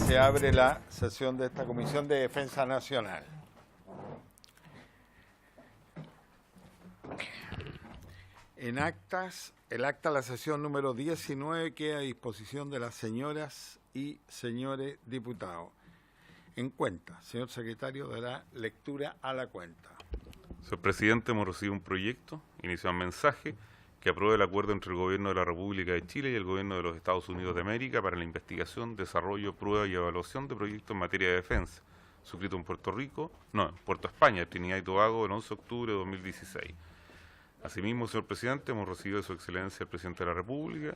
Se abre la sesión de esta Comisión de Defensa Nacional. El acta de la sesión número 19 queda a disposición de las señoras y señores diputados. En cuenta, señor secretario, dará lectura a la cuenta. Señor presidente, hemos recibido un proyecto, inicia un mensaje, que apruebe el acuerdo entre el Gobierno de la República de Chile y el Gobierno de los Estados Unidos de América para la investigación, desarrollo, prueba y evaluación de proyectos en materia de defensa, suscrito en Puerto España, Trinidad y Tobago, el 11 de octubre de 2016. Asimismo, señor presidente, hemos recibido de su excelencia el presidente de la República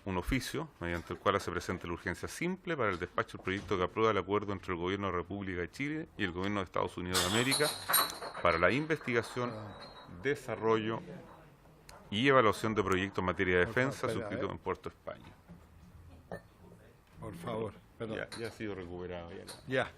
un oficio mediante el cual se presenta la urgencia simple para el despacho del proyecto que aprueba el acuerdo entre el Gobierno de la República de Chile y el Gobierno de Estados Unidos de América para la investigación, desarrollo y evaluación de proyectos en materia de defensa, suscrito en Puerto España. Por favor, perdón. Ya ha sido recuperado. Ya.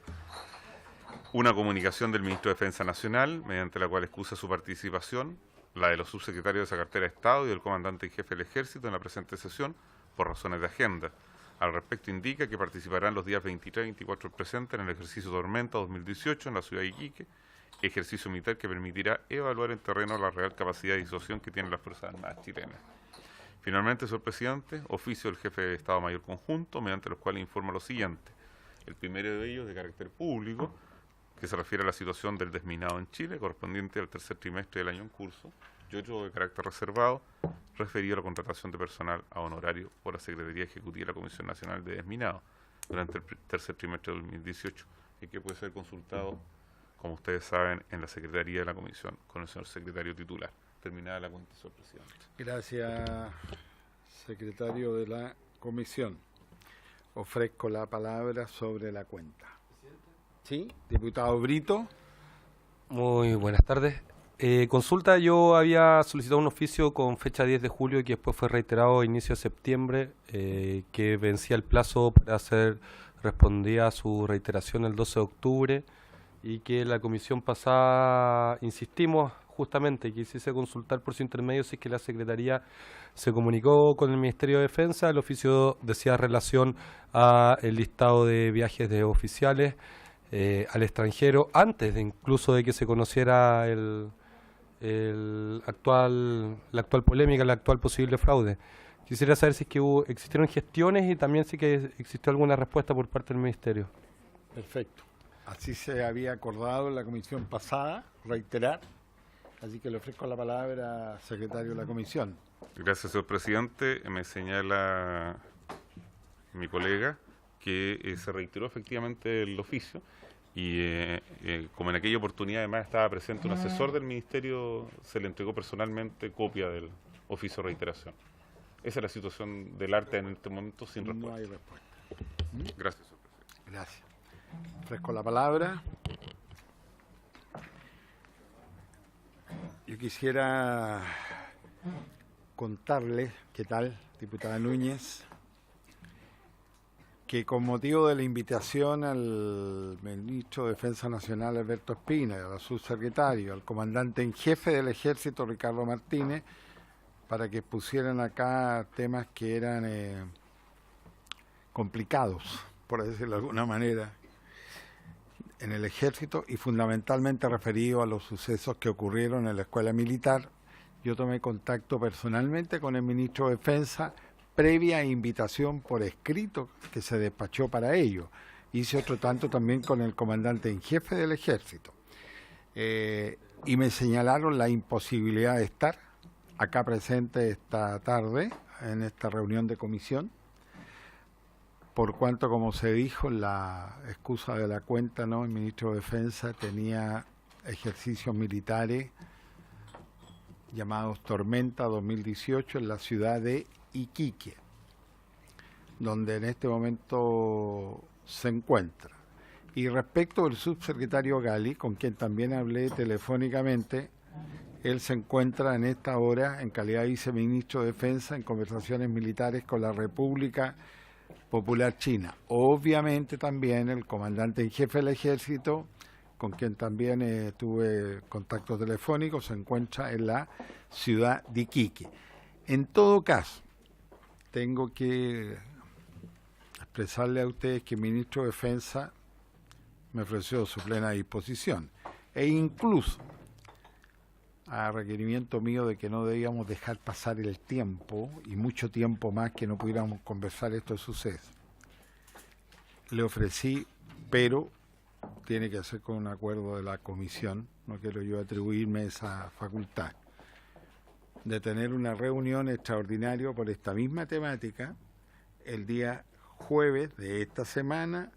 Una comunicación del Ministro de Defensa Nacional, mediante la cual excusa su participación, la de los subsecretarios de esa cartera de Estado y del comandante en jefe del Ejército en la presente sesión, por razones de agenda. Al respecto indica que participarán los días 23 y 24 del presente en el ejercicio Tormenta 2018 en la ciudad de Iquique, ejercicio militar que permitirá evaluar en terreno la real capacidad de disuasión que tienen las Fuerzas Armadas chilenas. Finalmente, señor presidente, oficio del jefe de Estado Mayor Conjunto, mediante los cuales informa lo siguiente. El primero de ellos de carácter público, que se refiere a la situación del desminado en Chile, correspondiente al tercer trimestre del año en curso, y otro de carácter reservado, referido a la contratación de personal a honorario por la Secretaría Ejecutiva de la Comisión Nacional de Desminado durante el tercer trimestre de 2018, y que puede ser consultado, como ustedes saben, en la Secretaría de la Comisión, con el señor secretario titular. Terminada la cuenta, señor presidente. Gracias, secretario de la Comisión. Ofrezco la palabra sobre la cuenta. ¿Sí? Diputado Brito. Muy buenas tardes. Consulta, yo había solicitado un oficio con fecha 10 de julio y que después fue reiterado a inicio de septiembre, que vencía el plazo para ser respondida a su reiteración el 12 de octubre y que la comisión pasada insistimos justamente que quisiese consultar por su intermedio si es que la Secretaría se comunicó con el Ministerio de Defensa. El oficio decía relación a el listado de viajes de oficiales al extranjero antes de incluso de que se conociera la actual polémica, el actual posible fraude. Quisiera saber si es que existieron gestiones y también si que existió alguna respuesta por parte del Ministerio. Perfecto. Así se había acordado en la comisión pasada, reiterar. Así que le ofrezco la palabra al secretario de la comisión. Gracias, señor presidente. Me señala mi colega que se reiteró efectivamente el oficio y como en aquella oportunidad además estaba presente un asesor del ministerio, se le entregó personalmente copia del oficio de reiteración. Esa es la situación del arte en este momento sin respuesta. No hay respuesta. Gracias, señor presidente. Gracias. Ofrezco la palabra. Yo quisiera contarle, ¿qué tal, diputada Núñez?, que con motivo de la invitación al ministro de Defensa Nacional, Alberto Espina, al subsecretario, al comandante en jefe del Ejército, Ricardo Martínez, para que pusieran acá temas que eran complicados, por decirlo de alguna manera, en el Ejército y fundamentalmente referido a los sucesos que ocurrieron en la Escuela Militar, yo tomé contacto personalmente con el ministro de Defensa, previa invitación por escrito que se despachó para ello. Hice otro tanto también con el comandante en jefe del Ejército. Y me señalaron la imposibilidad de estar acá presente esta tarde en esta reunión de comisión, por cuanto, como se dijo, la excusa de la cuenta, ¿no? El ministro de Defensa tenía ejercicios militares llamados Tormenta 2018 en la ciudad de Iquique, donde en este momento se encuentra. Y respecto del subsecretario Gali, con quien también hablé telefónicamente, él se encuentra en esta hora en calidad de viceministro de Defensa en conversaciones militares con la República Popular China. Obviamente también el comandante en jefe del Ejército, con quien también tuve contacto telefónico, se encuentra en la ciudad de Iquique. En todo caso, tengo que expresarle a ustedes que el ministro de Defensa me ofreció su plena disposición. E incluso, a requerimiento mío de que no debíamos dejar pasar el tiempo, y mucho tiempo más que no pudiéramos conversar estos sucesos, le ofrecí, pero tiene que hacer con un acuerdo de la comisión, no quiero yo atribuirme esa facultad, de tener una reunión extraordinaria por esta misma temática el día jueves de esta semana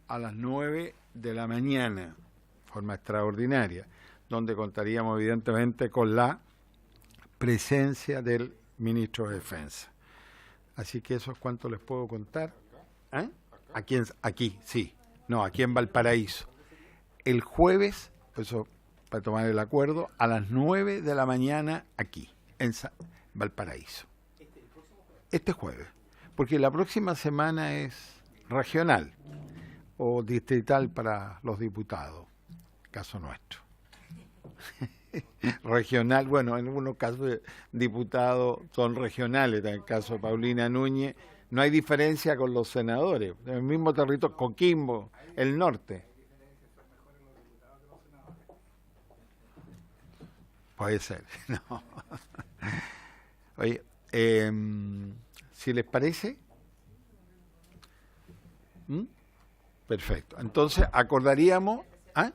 a las 9 de la mañana, forma extraordinaria, donde contaríamos evidentemente con la presencia del ministro de Defensa. Así que eso es cuanto les puedo contar. ¿Ah? Aquí, sí. No, aquí en Valparaíso. El jueves, eso para tomar el acuerdo, a las 9 de la mañana aquí, en Valparaíso. Este jueves. Porque la próxima semana es regional o distrital para los diputados, caso nuestro. Regional, bueno, en algunos casos diputados son regionales, en el caso de Paulina Núñez, no hay diferencia con los senadores, en el mismo territorio, Coquimbo, el norte. Puede ser, no. Oye, si les parece, perfecto. Entonces acordaríamos, ¿ah?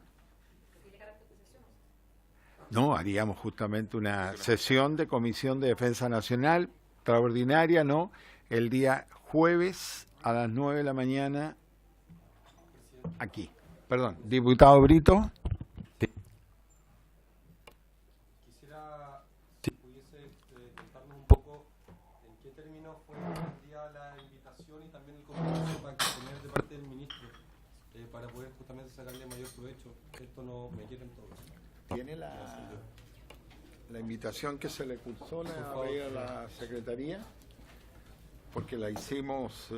No, haríamos justamente una sesión de Comisión de Defensa Nacional extraordinaria, ¿no? El día jueves a las 9 de la mañana aquí. Perdón, diputado Brito. Quisiera, si pudiese contarnos un poco en qué términos fue el día la invitación y también el compromiso para exponer de parte del ministro, para poder justamente sacarle mayor provecho. Esto no me quieren todos. ¿Tiene la invitación que se le cursó a la Secretaría? Porque la hicimos,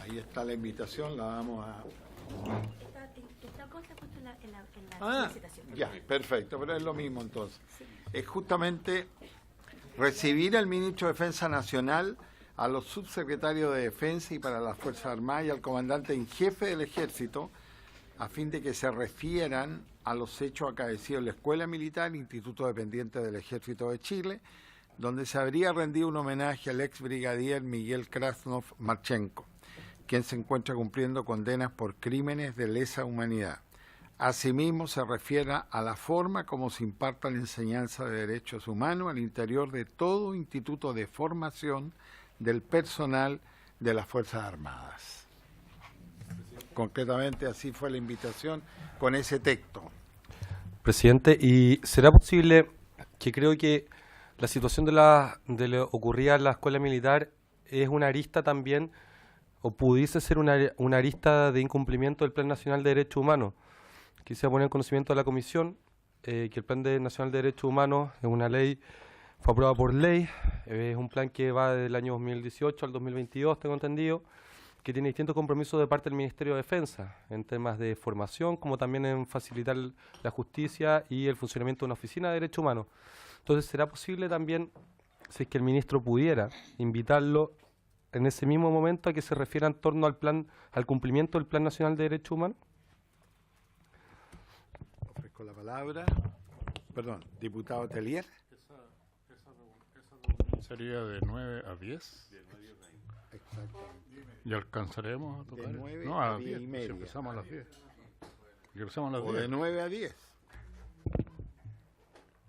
ahí está la invitación, la vamos a... Esta cosa puesta en la licitación. Ya, perfecto, pero es lo mismo entonces. Sí. Es justamente recibir al ministro de Defensa Nacional, a los subsecretarios de Defensa y para las Fuerzas Armadas y al comandante en jefe del Ejército, a fin de que se refieran a los hechos acaecidos en la Escuela Militar, Instituto Dependiente del Ejército de Chile, donde se habría rendido un homenaje al ex brigadier Miguel Krasnov Marchenko, quien se encuentra cumpliendo condenas por crímenes de lesa humanidad. Asimismo, se refiere a la forma como se imparta la enseñanza de derechos humanos al interior de todo instituto de formación del personal de las Fuerzas Armadas. Concretamente, así fue la invitación con ese texto. Presidente, ¿y será posible que creo que la situación de lo ocurrida en la escuela militar es una arista también, o pudiese ser una arista de incumplimiento del Plan Nacional de Derechos Humanos? Quisiera poner en conocimiento de la Comisión que el Plan Nacional de Derechos Humanos es una ley, fue aprobada por ley, es un plan que va del año 2018 al 2022, tengo entendido, que tiene distintos compromisos de parte del Ministerio de Defensa, en temas de formación, como también en facilitar la justicia y el funcionamiento de una oficina de derechos humanos. Entonces, ¿será posible también, si es que el ministro pudiera, invitarlo en ese mismo momento a que se refiera en torno al plan, al cumplimiento del Plan Nacional de Derechos Humanos? Ofrezco la palabra. Perdón, diputado Telier. Esa sería de 9 a 10. Exacto. ¿Y alcanzaremos a tocar? De 9 no, a 10 10 y media. Si empezamos a las 10. Si empezamos a las O 10. de 9 a 10.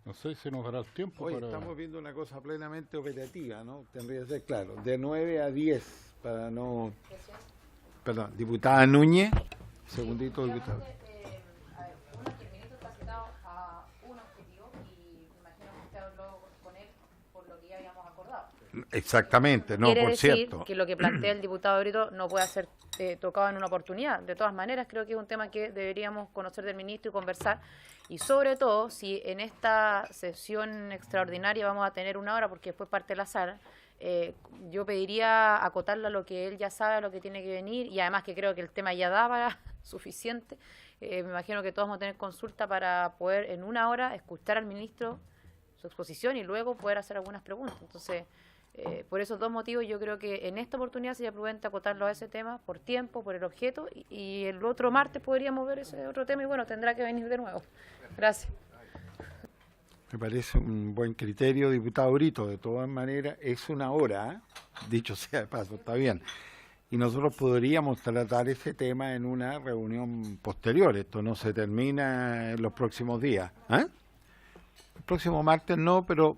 No sé si nos dará el tiempo Hoy para... estamos viendo una cosa plenamente operativa, ¿no? Tendría que ser claro. De 9 a 10, para no... Perdón, diputada Núñez. Segundito, diputado. A ver, uno que el ministro está citado a un objetivo y me imagino que usted habló con él por lo que ya habíamos acordado. Exactamente, no, Quiere por decir cierto. que lo que plantea el diputado Brito no puede ser tocado en una oportunidad. De todas maneras, creo que es un tema que deberíamos conocer del ministro y conversar. Y sobre todo, si en esta sesión extraordinaria vamos a tener una hora, porque después parte de la sala, yo pediría acotarla a lo que él ya sabe, a lo que tiene que venir, y además que creo que el tema ya da para suficiente. Me imagino que todos vamos a tener consulta para poder en una hora escuchar al ministro su exposición y luego poder hacer algunas preguntas. Entonces, Por esos dos motivos yo creo que en esta oportunidad sería prudente acotarlo a ese tema por tiempo, por el objeto, y el otro martes podríamos ver ese otro tema y bueno, tendrá que venir de nuevo. Gracias. Me parece un buen criterio, diputado Brito. De todas maneras, es una hora, ¿eh? Dicho sea de paso, está bien. Y nosotros podríamos tratar ese tema en una reunión posterior. Esto no se termina en los próximos días. ¿Eh? El próximo martes no, pero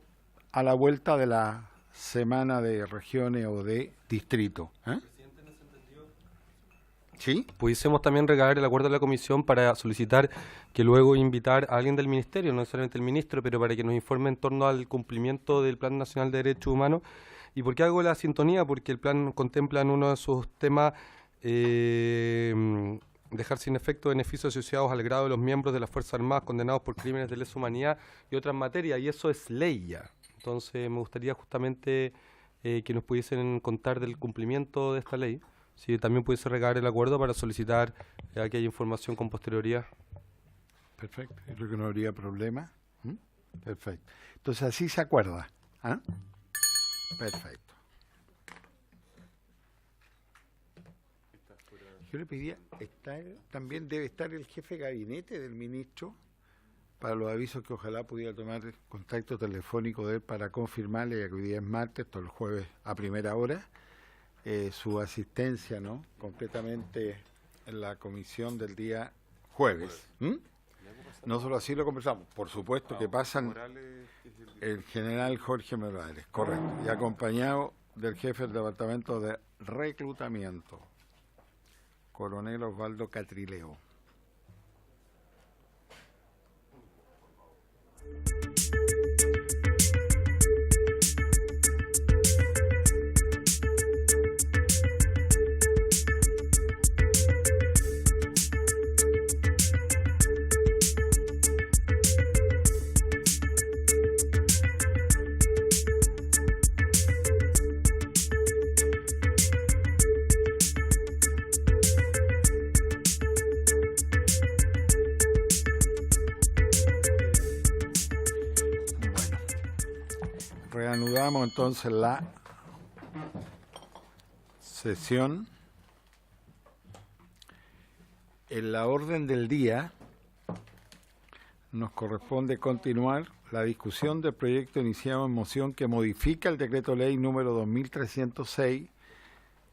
a la vuelta de la semana de regiones o de distrito. ¿Eh? ¿Sí? Pudiésemos también recabar el acuerdo de la comisión para solicitar que luego invitar a alguien del ministerio, no necesariamente el ministro, pero para que nos informe en torno al cumplimiento del Plan Nacional de Derechos Humanos. ¿Y por qué hago la sintonía? Porque el plan contempla en uno de sus temas dejar sin efecto beneficios asociados al grado de los miembros de las Fuerzas Armadas condenados por crímenes de lesa humanidad y otras materias, y eso es ley ya. Entonces me gustaría justamente que nos pudiesen contar del cumplimiento de esta ley. Si también pudiese recabar el acuerdo para solicitar que haya información con posterioridad. Perfecto, yo creo que no habría problema. ¿Mm? Perfecto. Entonces así se acuerda. ¿Ah? Perfecto. Yo le pedía, también debe estar el jefe de gabinete del ministro para los avisos que ojalá pudiera tomar contacto telefónico de él para confirmarle, ya que hoy día es martes, todo el jueves a primera hora, su asistencia, ¿no? Completamente en la comisión del día jueves. ¿Mm? Nosotros así lo conversamos. Por supuesto que pasan el general Jorge Morales, correcto, y acompañado del jefe del Departamento de Reclutamiento, coronel Osvaldo Catrileo. Reanudamos entonces la sesión. En la orden del día nos corresponde continuar la discusión del proyecto iniciado en moción que modifica el decreto ley número 2306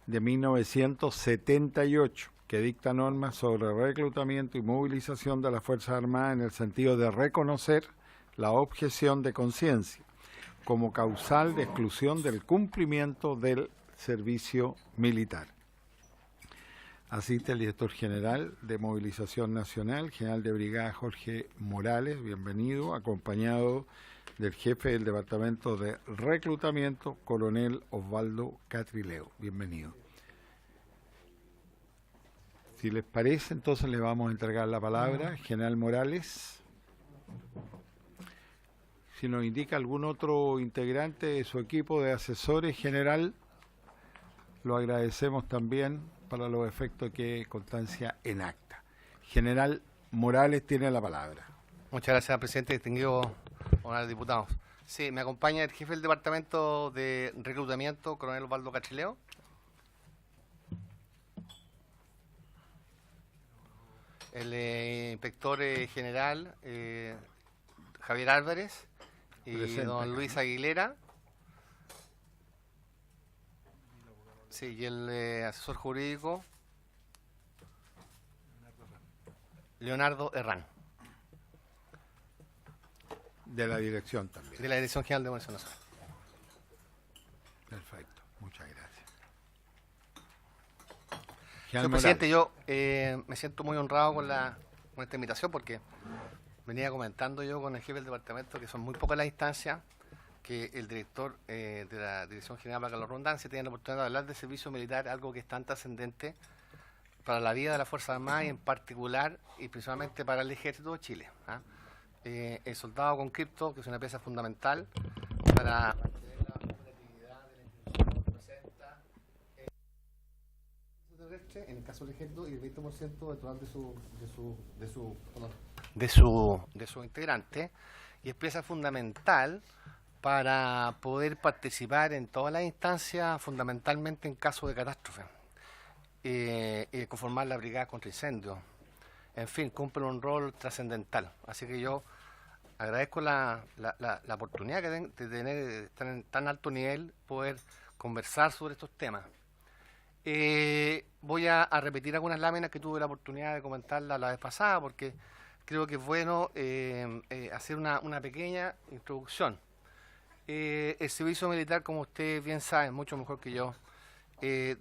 de 1978, que dicta normas sobre reclutamiento y movilización de las Fuerzas Armadas en el sentido de reconocer la objeción de conciencia como causal de exclusión del cumplimiento del servicio militar. Asiste el director general de Movilización Nacional, general de brigada Jorge Morales, bienvenido, acompañado del jefe del Departamento de Reclutamiento, coronel Osvaldo Catrileo, bienvenido. Si les parece, entonces le vamos a entregar la palabra, general Morales. Si nos indica algún otro integrante de su equipo de asesores general, lo agradecemos también para los efectos que constancia en acta. General Morales tiene la palabra. Muchas gracias, presidente, distinguido honorables diputados. Sí, me acompaña el jefe del Departamento de Reclutamiento, coronel Osvaldo Catrileo. El inspector general Javier Álvarez y Presente. don Luis Aguilera. Sí, y el asesor jurídico Leonardo Herrán, De la dirección también. de la Dirección General de Movilización Nacional. Perfecto, muchas gracias. Señor presidente, yo me siento muy honrado con esta invitación porque venía comentando yo con el jefe del departamento que son muy pocas las instancias que el director de la Dirección General, para la redundancia, tiene la oportunidad de hablar de servicio militar, algo que es tan trascendente para la vida de las Fuerzas Armadas y en particular y principalmente para el Ejército de Chile. El soldado conscripto, que es una pieza fundamental para mantener la operatividad de la institución que representa terrestre, en el caso del Ejército, y el 20% del total de su integrante, y es pieza fundamental para poder participar en todas las instancias, fundamentalmente en caso de catástrofe, conformar la brigada contra incendios. En fin, cumplen un rol trascendental. Así que yo agradezco la oportunidad de tener de estar en tan alto nivel, poder conversar sobre estos temas. Voy a repetir algunas láminas que tuve la oportunidad de comentarlas la vez pasada, porque creo que es bueno hacer una pequeña introducción. El servicio militar, como ustedes bien saben, mucho mejor que yo, se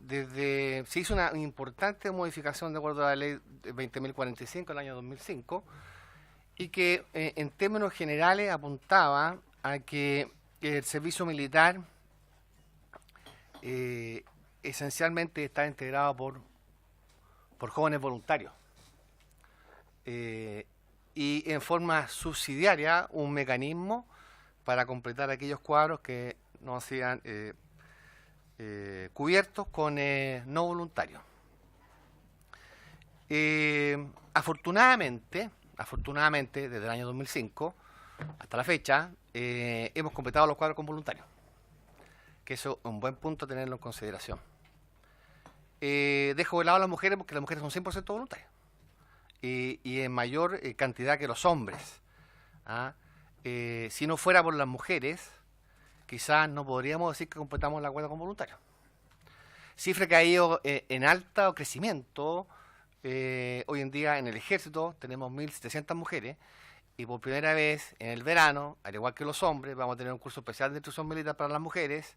hizo una importante modificación de acuerdo a la ley 20.045 del año 2005, y que en términos generales apuntaba a que el servicio militar esencialmente está integrado por jóvenes voluntarios, y en forma subsidiaria un mecanismo para completar aquellos cuadros que no sean cubiertos con no voluntarios. Afortunadamente, desde el año 2005 hasta la fecha, hemos completado los cuadros con voluntarios, que eso es un buen punto a tenerlo en consideración. Dejo de lado a las mujeres porque las mujeres son 100% voluntarias y en mayor cantidad que los hombres. Si no fuera por las mujeres, quizás no podríamos decir que completamos la cuota con voluntarios. Cifra que ha ido en alto crecimiento. Hoy en día en el ejército tenemos 1.700 mujeres y por primera vez en el verano, al igual que los hombres, vamos a tener un curso especial de instrucción militar para las mujeres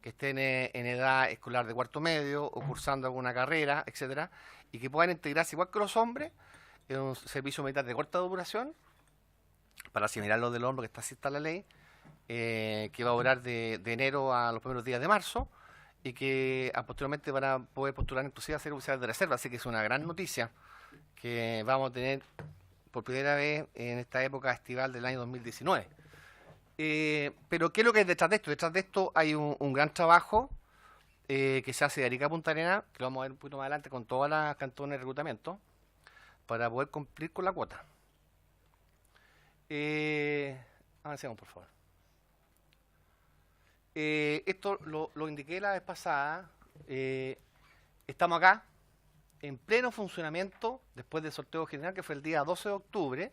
que estén en edad escolar de cuarto medio o cursando alguna carrera, etcétera, y que puedan integrarse igual que los hombres en un servicio militar de corta duración, para asimilar lo del hombre, que así está la ley, que va a durar de enero a los primeros días de marzo, y que posteriormente van a poder postular inclusive a ser oficiales de reserva. Así que es una gran noticia que vamos a tener por primera vez en esta época estival del año 2019. Pero ¿qué es lo que hay detrás de esto? Detrás de esto hay un gran trabajo que se hace de Arica a Punta Arenas, que lo vamos a ver un poquito más adelante con todas las cantones de reclutamiento, para poder cumplir con la cuota. Avancemos, por favor. Esto lo indiqué la vez pasada. Estamos acá en pleno funcionamiento después del sorteo general, que fue el día 12 de octubre.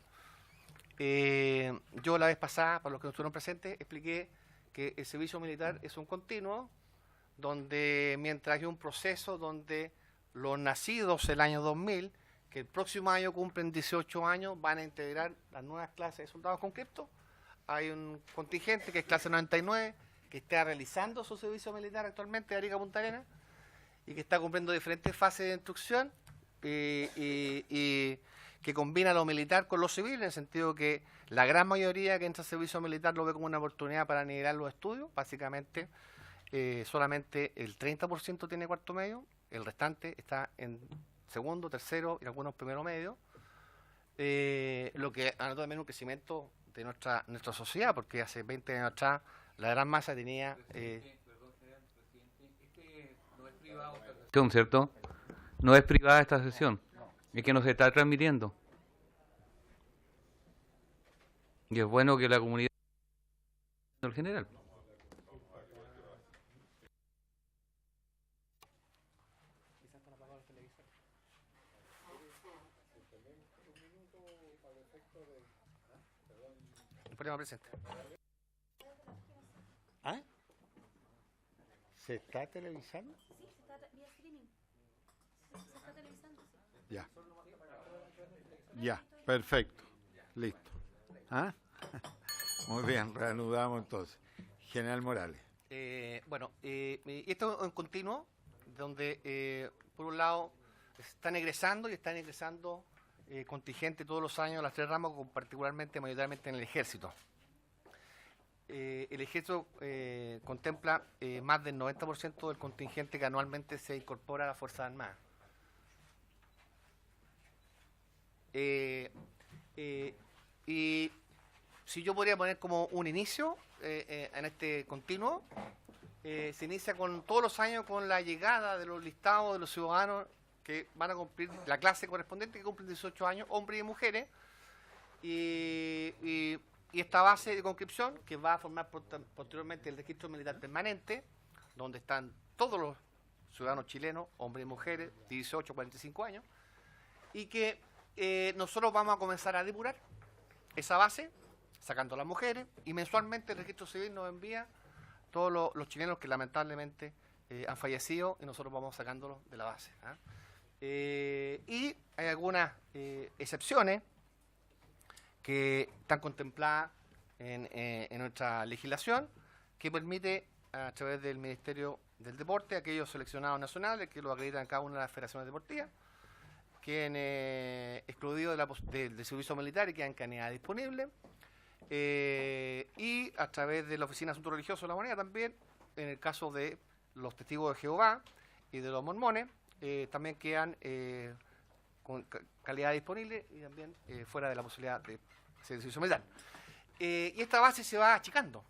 Yo la vez pasada, para los que no estuvieron presentes, expliqué que el servicio militar es un continuo, donde mientras hay un proceso donde los nacidos el año 2000, que el próximo año cumplen 18 años, van a integrar las nuevas clases de soldados conscriptos. Hay un contingente que es clase 99, que está realizando su servicio militar actualmente de Arica a Punta Arenas y que está cumpliendo diferentes fases de instrucción y que combina lo militar con lo civil, en el sentido que la gran mayoría que entra al servicio militar lo ve como una oportunidad para nivelar los estudios. Básicamente, solamente el 30% tiene cuarto medio, el restante está en segundo, tercero y algunos primero medio, lo que anota también un crecimiento de nuestra sociedad, porque hace 20 años atrás la gran masa tenía... ¿Cierto? No es privada esta sesión, es que nos está transmitiendo. Y es bueno que la comunidad en general. Presente. ¿Ah? ¿Se está televisando? Sí, se está vía streaming. Se está televisando, sí. Ya. Ya, perfecto. Listo. ¿Ah? Muy bien, reanudamos entonces. General Morales. Bueno, y esto es en continuo, donde por un lado están egresando contingente todos los años a las tres ramas, particularmente, mayoritariamente en el ejército. El ejército contempla más del 90% del contingente que anualmente se incorpora a las Fuerzas Armadas. Y si yo podría poner como un inicio en este continuo, se inicia con todos los años con la llegada de los listados de los ciudadanos que van a cumplir la clase correspondiente, que cumplen 18 años, hombres y mujeres, y y esta base de conscripción, que va a formar posteriormente el registro militar permanente, donde están todos los ciudadanos chilenos, hombres y mujeres, de 18 a 45 años, y que nosotros vamos a comenzar a depurar esa base, sacando a las mujeres, y mensualmente el registro civil nos envía todos los chilenos que lamentablemente han fallecido, y nosotros vamos sacándolos de la base. Y hay algunas excepciones que están contempladas en nuestra legislación, que permite a través del Ministerio del Deporte, aquellos seleccionados nacionales que lo acreditan en cada una de las federaciones deportivas, queden excluidos del servicio militar y quedan en calidad disponible, y a través de la Oficina de Asuntos Religiosos de la Moneda también, en el caso de los testigos de Jehová y de los mormones, también quedan con calidad disponible y también fuera de la posibilidad de servicio militar. Y esta base se va achicando,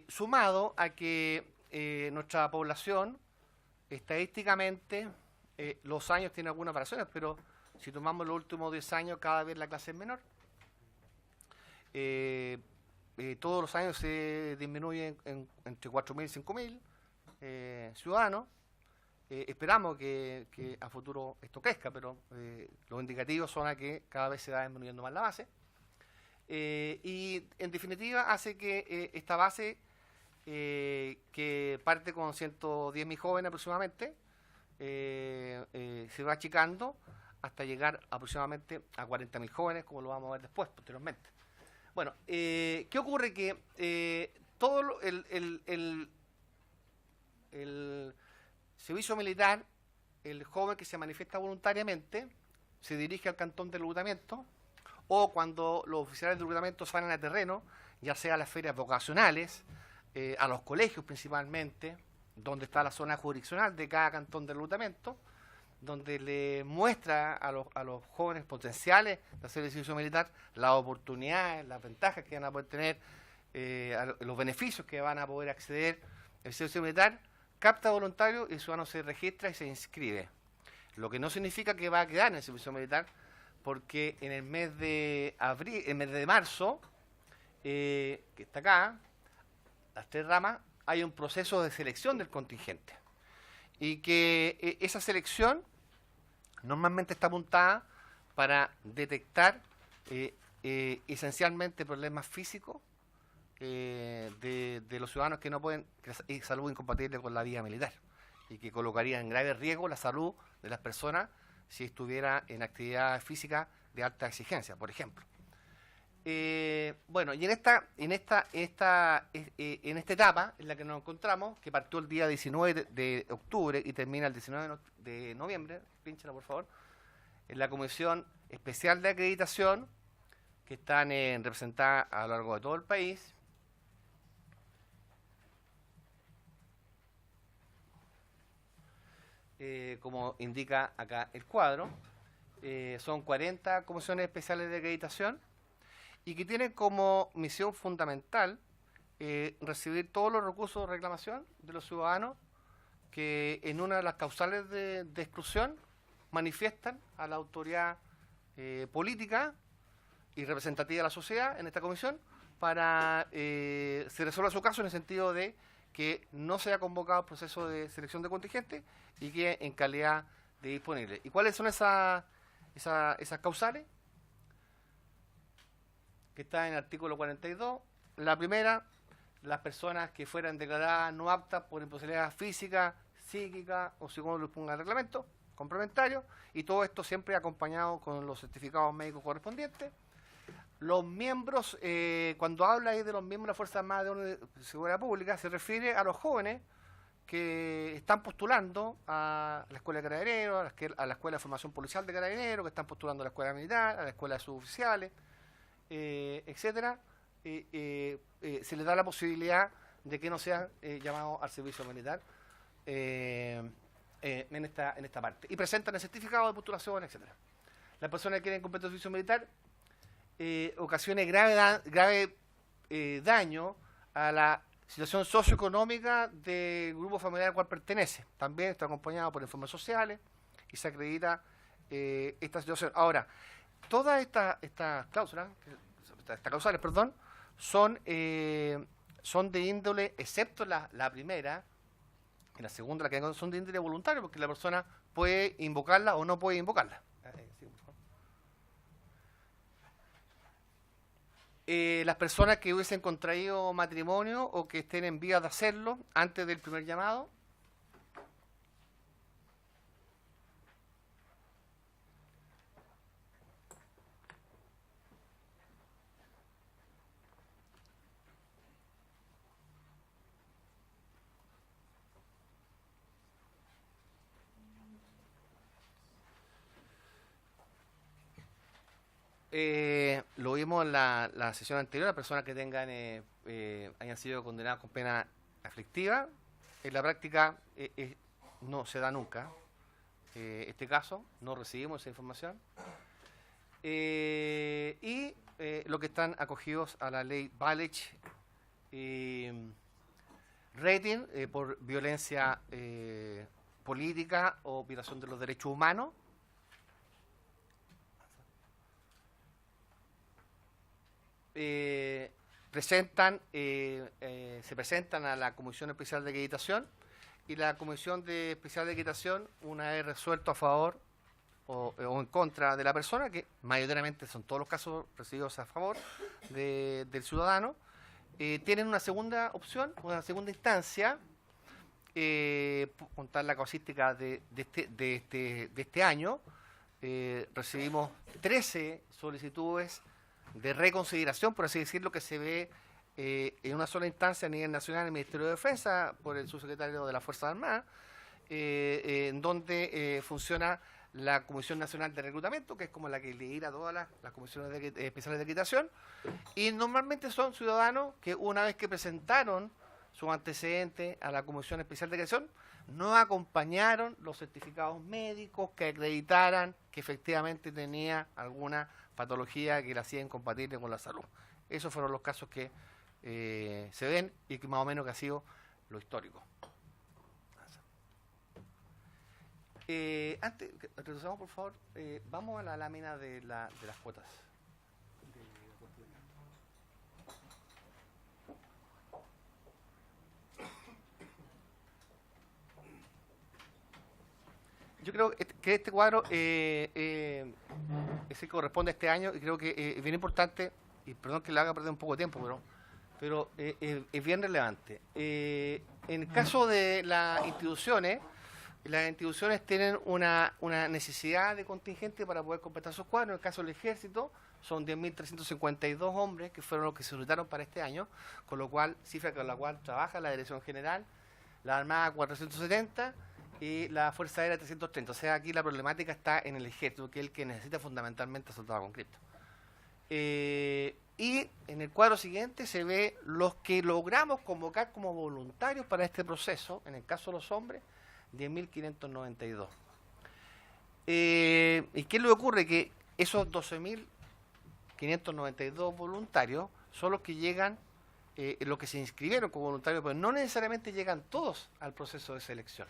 sumado a que nuestra población, estadísticamente, los años tienen algunas variaciones, pero si tomamos los últimos 10 años, cada vez la clase es menor. Todos los años se disminuye entre 4.000 y 5.000 ciudadanos. Esperamos que a futuro esto crezca, pero los indicativos son a que cada vez se va disminuyendo más la base. Y en definitiva hace que esta base, que parte con 110.000 jóvenes aproximadamente, se va achicando hasta llegar aproximadamente a 40.000 jóvenes, como lo vamos a ver después, posteriormente. Bueno, ¿qué ocurre? Que todo el servicio militar, el joven que se manifiesta voluntariamente, se dirige al cantón de reclutamiento, o cuando los oficiales de reclutamiento salen a terreno, ya sea a las ferias vocacionales, a los colegios principalmente, donde está la zona jurisdiccional de cada cantón de reclutamiento, donde le muestra a los jóvenes potenciales de hacer el servicio militar las oportunidades, las ventajas que van a poder tener, los beneficios que van a poder acceder al servicio militar, capta voluntario y el ciudadano se registra y se inscribe. Lo que no significa que va a quedar en el servicio militar, porque en el mes de abril, el mes de marzo, que está acá, las 3 ramas, hay un proceso de selección del contingente. Y que esa selección normalmente está apuntada para detectar esencialmente problemas físicos de los ciudadanos que no pueden, y salud incompatible con la vida militar, y que colocaría en grave riesgo la salud de las personas si estuviera en actividad física de alta exigencia, por ejemplo. Bueno, y en esta etapa en la que nos encontramos, que partió el día 19 de octubre y termina el 19 de noviembre, pínchala por favor, en la Comisión Especial de Acreditación, que están representadas a lo largo de todo el país. Como indica acá el cuadro, son 40 comisiones especiales de acreditación, y que tienen como misión fundamental recibir todos los recursos de reclamación de los ciudadanos que en una de las causales de exclusión manifiestan a la autoridad política y representativa de la sociedad en esta comisión, para se resuelva su caso en el sentido de que no se haya convocado el proceso de selección de contingente y que en calidad de disponible. ¿Y cuáles son esas causales? Que está en el artículo 42. La primera, las personas que fueran declaradas no aptas por imposibilidad física, psíquica o según lo ponga el reglamento complementario, y todo esto siempre acompañado con los certificados médicos correspondientes. Los miembros, cuando habla ahí de los miembros de las Fuerzas Armadas de Orden de Seguridad Pública, se refiere a los jóvenes que están postulando a la Escuela de Carabineros, a la Escuela de Formación Policial de Carabineros, que están postulando a la Escuela Militar, a la Escuela de Suboficiales, etcétera. Se les da la posibilidad de que no sean llamados al servicio militar en esta parte. Y presentan el certificado de postulación, etcétera. Las personas que quieren completar el servicio militar ocasione grave daño a la situación socioeconómica del grupo familiar al cual pertenece. También está acompañado por informes sociales y se acredita esta situación. Ahora, todas estas cláusulas, estas causales, perdón, son de índole, excepto la primera y la segunda, la que son de índole voluntario, porque la persona puede invocarla o no puede invocarla. Sí, por favor. Las personas que hubiesen contraído matrimonio o que estén en vías de hacerlo antes del primer llamado. Lo vimos en la sesión anterior, las personas que tengan hayan sido condenadas con pena aflictiva. En la práctica no se da nunca este caso, no recibimos esa información. Y los que están acogidos a la ley Balich Rating por violencia política o violación de los derechos humanos. Se presentan a la Comisión Especial de Acreditación y la Comisión Especial de Acreditación, una vez resuelto a favor o en contra de la persona, que mayoritariamente son todos los casos recibidos a favor del ciudadano, tienen una segunda opción, una segunda instancia, contar la causística de este año. Recibimos 13 solicitudes de reconsideración, por así decirlo, que se ve en una sola instancia a nivel nacional en el Ministerio de Defensa por el subsecretario de las Fuerzas Armadas, en donde funciona la Comisión Nacional de Reclutamiento, que es como la que lidera todas las comisiones especiales de acreditación, y normalmente son ciudadanos que una vez que presentaron sus antecedentes a la Comisión Especial de Acreditación, no acompañaron los certificados médicos que acreditaran que efectivamente tenía alguna patología que la hacía incompatible con la salud. Esos fueron los casos que se ven y que más o menos que ha sido lo histórico. Antes, regresamos por favor, vamos a la lámina de las cuotas. Yo creo que este cuadro es el que corresponde a este año y creo que es bien importante, y perdón que le haga perder un poco de tiempo, pero es bien relevante. En el caso de las instituciones tienen una necesidad de contingente para poder completar sus cuadros. En el caso del Ejército son 10.352 hombres que fueron los que se solicitaron para este año, con lo cual, cifra con la cual trabaja la Dirección General, la Armada 470 y la Fuerza Aérea 330. O sea, aquí la problemática está en el Ejército, que es el que necesita fundamentalmente soldados con Cristo. Y en el cuadro siguiente se ve los que logramos convocar como voluntarios para este proceso, en el caso de los hombres, 10.592. ¿Y qué le ocurre? Que esos 12.592 voluntarios son los que llegan, los que se inscribieron como voluntarios, pero no necesariamente llegan todos al proceso de selección.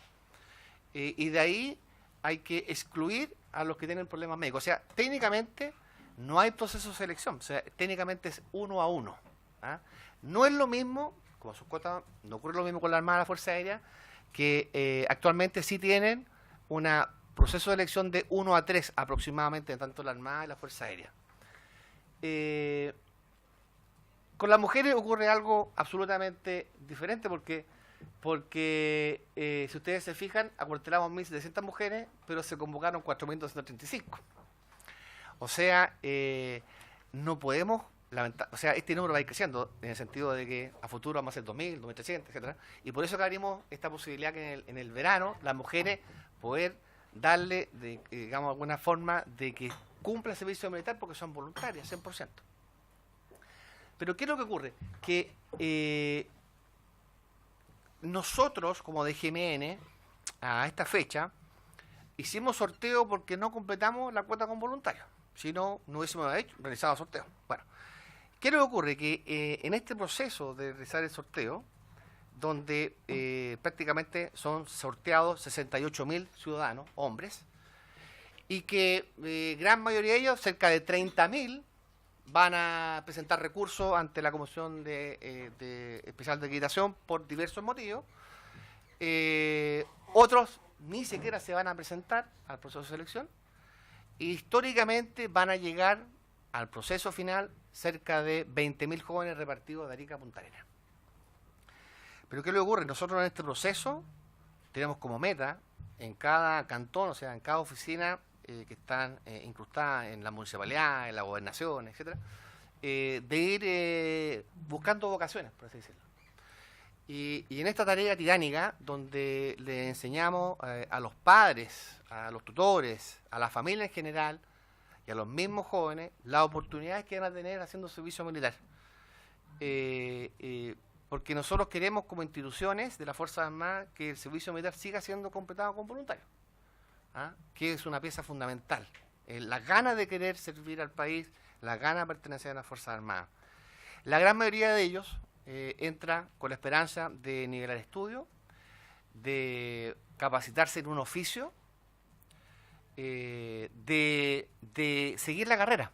Y de ahí hay que excluir a los que tienen problemas médicos. O sea, técnicamente no hay proceso de selección, o sea, técnicamente es 1 a 1. ¿Ah? No es lo mismo, como sus cuotas, no ocurre lo mismo con la Armada y la Fuerza Aérea, que actualmente sí tienen un proceso de elección de 1 a 3 aproximadamente, tanto la Armada y la Fuerza Aérea. Con las mujeres ocurre algo absolutamente diferente porque si ustedes se fijan, acuartelamos 1.700 mujeres, pero se convocaron 4.235. O sea, no podemos lamentar, o sea, este número va a ir creciendo en el sentido de que a futuro vamos a ser 2.000, 2.300, etcétera. Y por eso que abrimos esta posibilidad que en el verano las mujeres poder darle, digamos, alguna forma de que cumpla el servicio militar porque son voluntarias, 100%. Pero ¿qué es lo que ocurre? Que nosotros, como DGMN, a esta fecha, hicimos sorteo porque no completamos la cuota con voluntarios. Si no, no hubiésemos realizado sorteo. Bueno, ¿qué es lo que ocurre? Que en este proceso de realizar el sorteo, donde prácticamente son sorteados 68.000 ciudadanos, hombres, y que gran mayoría de ellos, cerca de 30.000, van a presentar recursos ante la Comisión de Especial de Acreditación por diversos motivos. Otros ni siquiera se van a presentar al proceso de selección. Históricamente van a llegar al proceso final cerca de 20.000 jóvenes repartidos de Arica a Punta Arenas. Pero ¿qué le ocurre? Nosotros en este proceso tenemos como meta en cada cantón, o sea, en cada oficina que están incrustadas en la municipalidad, en la gobernación, etcétera, de ir buscando vocaciones, por así decirlo. Y en esta tarea titánica, donde le enseñamos a los padres, a los tutores, a la familia en general y a los mismos jóvenes las oportunidades que van a tener haciendo servicio militar. Porque nosotros queremos como instituciones de las Fuerzas Armadas que el servicio militar siga siendo completado con voluntarios, que es una pieza fundamental. Las ganas de querer servir al país, las ganas de pertenecer a las Fuerzas Armadas. La gran mayoría de ellos entra con la esperanza de nivelar estudios, de capacitarse en un oficio, de seguir la carrera,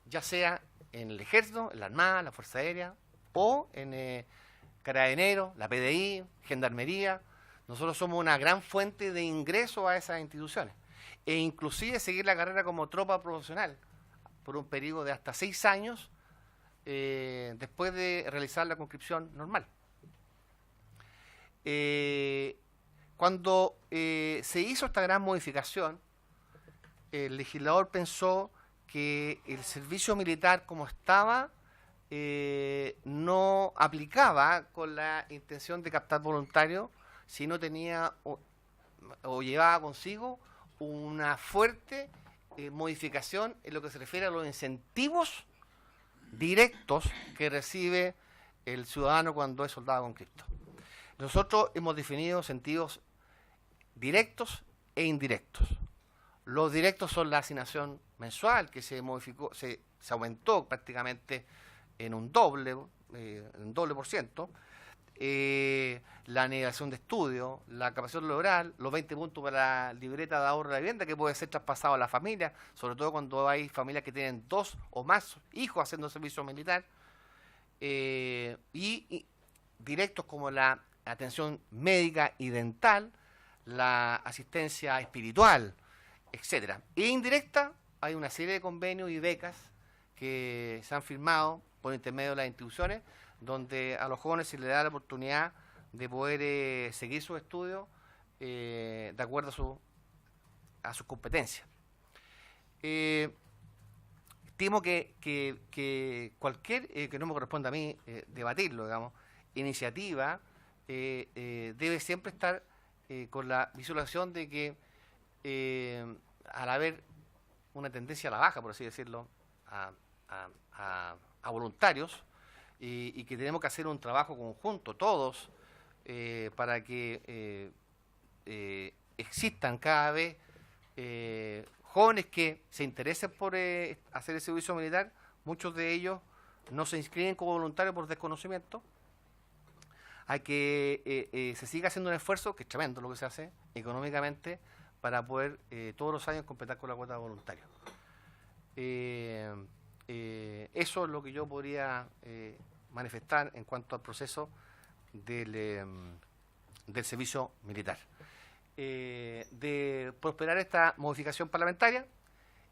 ya sea en el Ejército, en la Armada, la Fuerza Aérea, o en Carabineros, la PDI, Gendarmería. Nosotros somos una gran fuente de ingreso a esas instituciones. E inclusive seguir la carrera como tropa profesional por un periodo de hasta 6 años después de realizar la conscripción normal. Cuando se hizo esta gran modificación, el legislador pensó que el servicio militar como estaba no aplicaba con la intención de captar voluntarios, sino tenía o llevaba consigo una fuerte modificación en lo que se refiere a los incentivos directos que recibe el ciudadano cuando es soldado conscripto. Nosotros hemos definido sentidos directos e indirectos. Los directos son la asignación mensual, que se modificó, se aumentó prácticamente en un doble por ciento, la negación de estudio, la capacitación laboral, los 20 puntos para la libreta de ahorro de la vivienda que puede ser traspasado a la familia, sobre todo cuando hay familias que tienen 2 o más hijos haciendo servicio militar, y directos como la atención médica y dental, la asistencia espiritual, etcétera. E indirecta, hay una serie de convenios y becas que se han firmado por intermedio de las instituciones, donde a los jóvenes se les da la oportunidad de poder seguir sus estudios de acuerdo a sus competencias. Estimo que cualquier, que no me corresponde a mí debatirlo, digamos, iniciativa debe siempre estar con la visualización de que al haber una tendencia a la baja, por así decirlo, a voluntarios, y que tenemos que hacer un trabajo conjunto todos para que existan cada vez jóvenes que se interesen por hacer el servicio militar. Muchos de ellos no se inscriben como voluntarios por desconocimiento. Hay que se siga haciendo un esfuerzo, que es tremendo lo que se hace económicamente, para poder todos los años completar con la cuota de voluntarios. Eso es lo que yo podría manifestar en cuanto al proceso del servicio militar. De prosperar esta modificación parlamentaria,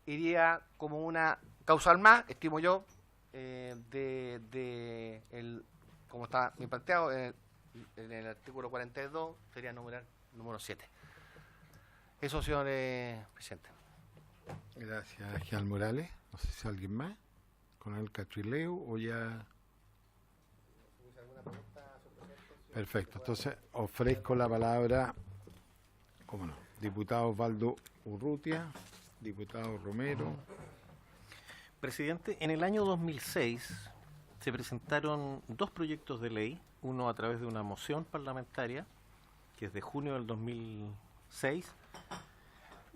iría como una causal más, estimo yo, como está bien planteado en el artículo 42, sería numeral número 7. Eso, señor presidente. Gracias, General Morales. No sé si alguien más, con el catrileo o ya... Perfecto, entonces ofrezco la palabra, cómo no, diputado Osvaldo Urrutia, diputado Romero. Presidente, en el año 2006 se presentaron 2 proyectos de ley, uno a través de una moción parlamentaria, que es de junio del 2006,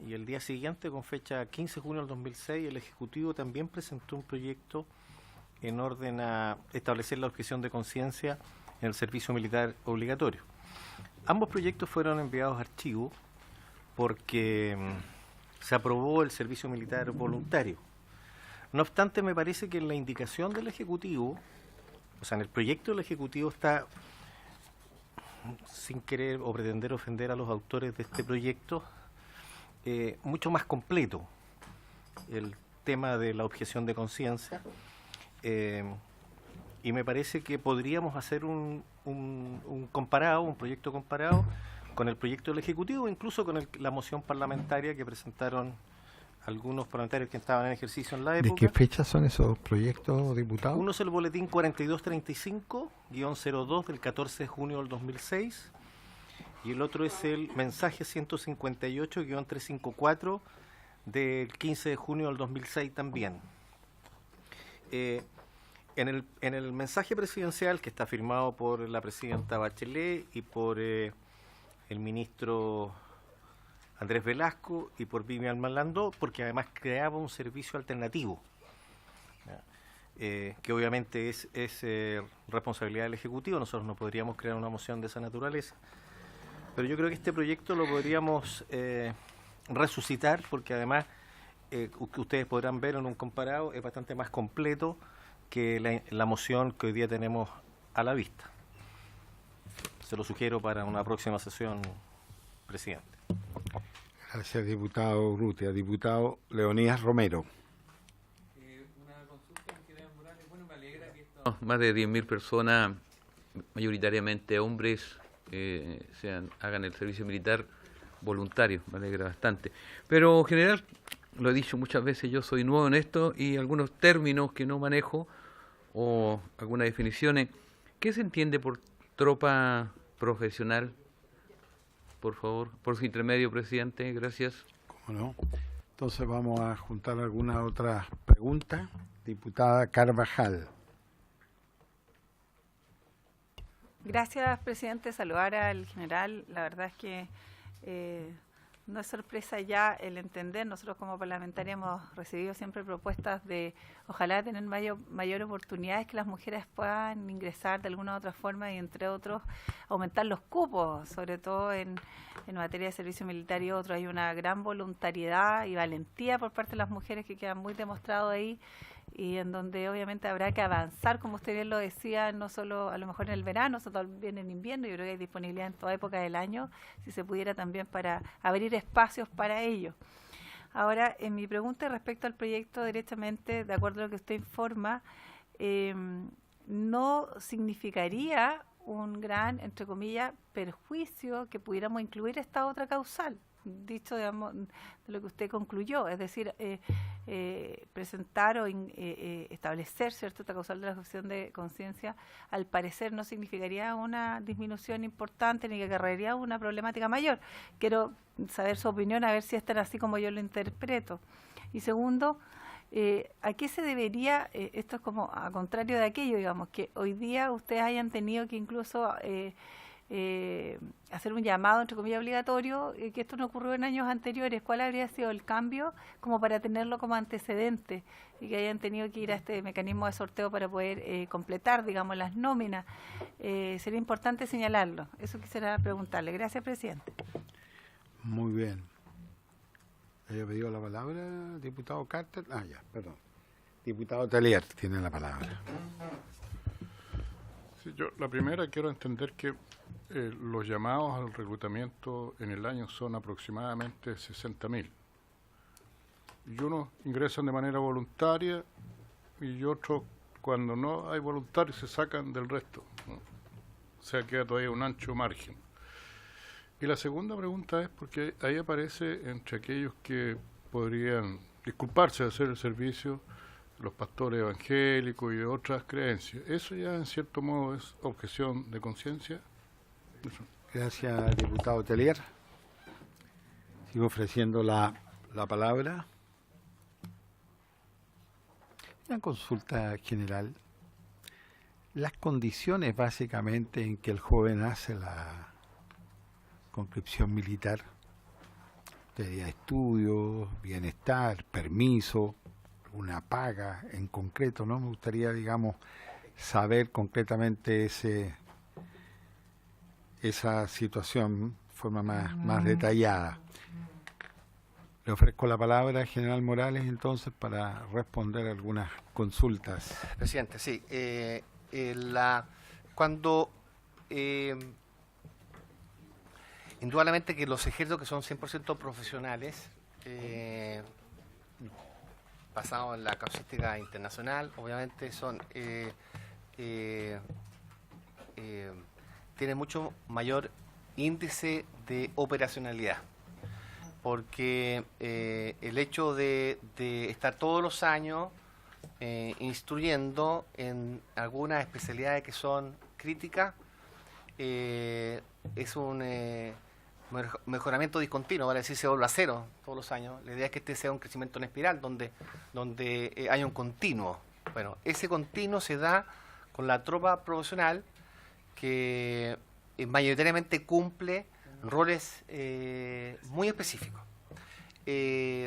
y el día siguiente, con fecha 15 de junio del 2006, el Ejecutivo también presentó un proyecto en orden a establecer la objeción de conciencia en el servicio militar obligatorio. Ambos proyectos fueron enviados a archivo porque se aprobó el servicio militar voluntario. No obstante, me parece que en la indicación del Ejecutivo, o sea, en el proyecto del Ejecutivo está, sin querer o pretender ofender a los autores de este proyecto, mucho más completo el tema de la objeción de conciencia, y me parece que podríamos hacer un comparado, un proyecto comparado con el proyecto del Ejecutivo, incluso con la moción parlamentaria que presentaron algunos parlamentarios que estaban en ejercicio en la época. ¿De qué fecha son esos proyectos, diputado? Uno es el boletín 4235-02 del 14 de junio del 2006 y el otro es el mensaje 158-354 del 15 de junio del 2006 también. En el mensaje presidencial, que está firmado por la presidenta Bachelet y por el ministro Andrés Velasco y por Vivian Malandó, porque además creaba un servicio alternativo, que obviamente es responsabilidad del Ejecutivo. Nosotros no podríamos crear una moción de esa naturaleza, pero yo creo que este proyecto lo podríamos resucitar, porque además, que ustedes podrán ver en un comparado, es bastante más completo que la moción que hoy día tenemos a la vista. Se lo sugiero para una próxima sesión, presidente. Gracias, diputado Urrutia. Diputado Leonidas Romero. Una consulta, ingeniero Morales. Bueno, me alegra que más de 10.000 personas, mayoritariamente hombres, hagan el servicio militar voluntario. Me alegra bastante. Pero, general, lo he dicho muchas veces, yo soy nuevo en esto y algunos términos que no manejo o algunas definiciones. ¿Qué se entiende por tropa profesional? Por favor, por su intermedio, presidente, gracias. ¿Cómo no? Entonces vamos a juntar alguna otra pregunta. Diputada Carvajal. Gracias, presidente. Saludar al general. La verdad es que no es sorpresa ya el entender. Nosotros como parlamentarios hemos recibido siempre propuestas de ojalá tener mayor oportunidades que las mujeres puedan ingresar de alguna u otra forma y entre otros aumentar los cupos, sobre todo en materia de servicio militar y otros. Hay una gran voluntariedad y valentía por parte de las mujeres que quedan muy demostrado ahí y en donde obviamente habrá que avanzar, como usted bien lo decía, no solo a lo mejor en el verano, sino también en invierno. Yo creo que hay disponibilidad en toda época del año, si se pudiera también para abrir espacios para ello. Ahora, en mi pregunta respecto al proyecto, derechamente, de acuerdo a lo que usted informa, no significaría un gran, entre comillas, perjuicio que pudiéramos incluir esta otra causal, dicho, digamos, de lo que usted concluyó, es decir, presentar o establecer, ¿cierto?, esta causal de la objeción de conciencia, al parecer no significaría una disminución importante ni que acarrearía una problemática mayor. Quiero saber su opinión, a ver si es tan así como yo lo interpreto. Y segundo, ¿a qué se debería, esto es como a contrario de aquello, digamos, que hoy día ustedes hayan tenido que incluso hacer un llamado, entre comillas, obligatorio, que esto no ocurrió en años anteriores? ¿Cuál habría sido el cambio como para tenerlo como antecedente y que hayan tenido que ir a este mecanismo de sorteo para poder completar, digamos, las nóminas? Sería importante señalarlo. Eso quisiera preguntarle. Gracias, presidente. Muy bien. ¿Había pedido la palabra, diputado Carter? Ah, ya, perdón. Diputado Telier tiene la palabra. Sí, yo la primera quiero entender que los llamados al reclutamiento en el año son aproximadamente 60.000. Y unos ingresan de manera voluntaria y otros, cuando no hay voluntarios, se sacan del resto, ¿no? O sea, queda todavía un ancho margen. Y la segunda pregunta es porque ahí aparece entre aquellos que podrían disculparse de hacer el servicio, los pastores evangélicos y de otras creencias. ¿Eso ya en cierto modo es objeción de conciencia? Gracias, diputado Telier. Sigo ofreciendo la palabra. Una consulta general. Las condiciones básicamente en que el joven hace la conscripción militar, de estudios, bienestar, permiso, una paga en concreto, ¿no? Me gustaría, digamos, saber concretamente esa situación de forma más detallada. Le ofrezco la palabra al general Morales entonces para responder algunas consultas. Presidente, sí. Cuando indudablemente que los ejércitos que son 100% profesionales, basados en la casuística internacional, obviamente tienen mucho mayor índice de operacionalidad, porque el hecho de estar todos los años instruyendo en algunas especialidades que son críticas, es un mejoramiento discontinuo, vale decir, se vuelve a cero todos los años. La idea es que este sea un crecimiento en espiral, donde hay un continuo. Bueno, ese continuo se da con la tropa profesional, que mayoritariamente cumple roles muy específicos.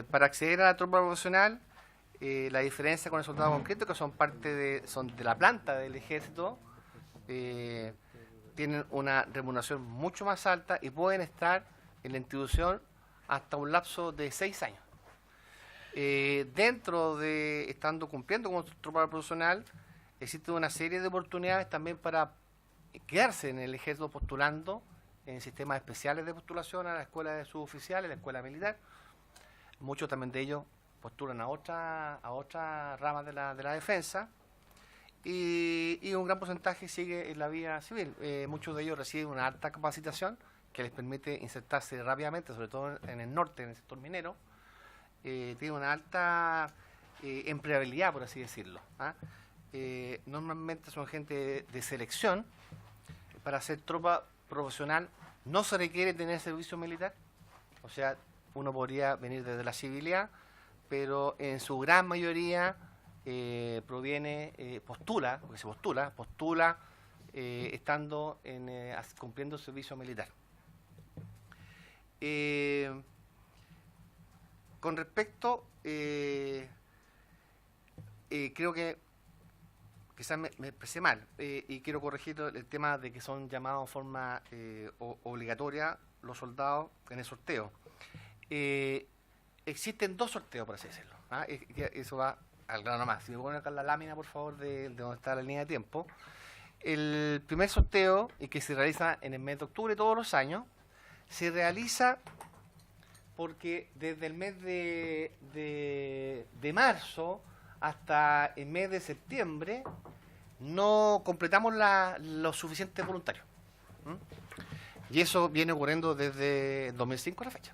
Para acceder a la tropa profesional, la diferencia con el soldado concreto, que son de la planta del ejército, tienen una remuneración mucho más alta y pueden estar en la institución hasta un lapso de 6 años. Dentro de estando cumpliendo como tropa profesional, existe una serie de oportunidades también para quedarse en el ejército postulando en sistemas especiales de postulación a la escuela de suboficiales, a la escuela militar. Muchos también de ellos postulan a otras ramas de la defensa, y un gran porcentaje sigue en la vía civil. Muchos de ellos reciben una alta capacitación que les permite insertarse rápidamente, sobre todo en el norte, en el sector minero. Tienen una alta empleabilidad, por así decirlo. Normalmente son gente de selección. Para ser tropa profesional no se requiere tener servicio militar, o sea, uno podría venir desde la civilidad, pero en su gran mayoría postula estando cumpliendo servicio militar. Con respecto, creo que quizás me expresé mal, y quiero corregir el tema de que son llamados de forma obligatoria los soldados en el sorteo. Existen 2 sorteos, por así decirlo. Eso va al grano más. Si me ponen acá la lámina, por favor, de donde está la línea de tiempo. El primer sorteo, y que se realiza en el mes de octubre todos los años, se realiza porque desde el mes de marzo hasta el mes de septiembre no completamos los suficientes voluntarios. Y eso viene ocurriendo desde 2005 a la fecha.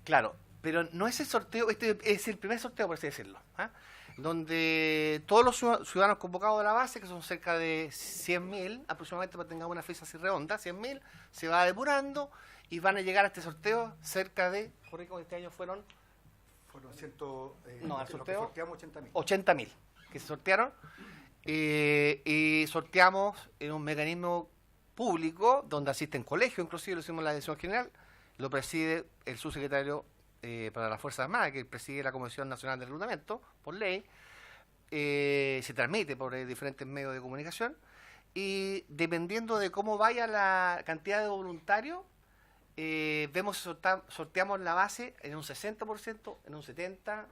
Claro, pero no es el sorteo, este es el primer sorteo, por así decirlo, donde todos los ciudadanos convocados de la base, que son cerca de 100.000, aproximadamente, para que tengamos una fecha así redonda, 100.000, se va depurando y van a llegar a este sorteo cerca de, corrijo, este año fueron 80.000 que se sortearon, y sorteamos en un mecanismo público donde asisten colegios, inclusive lo hicimos en la dirección general, lo preside el subsecretario para las Fuerzas Armadas, que preside la Comisión Nacional de Reclutamiento, por ley. Se transmite por diferentes medios de comunicación, y dependiendo de cómo vaya la cantidad de voluntarios, vemos si sorteamos la base en un 60%, en un 70%,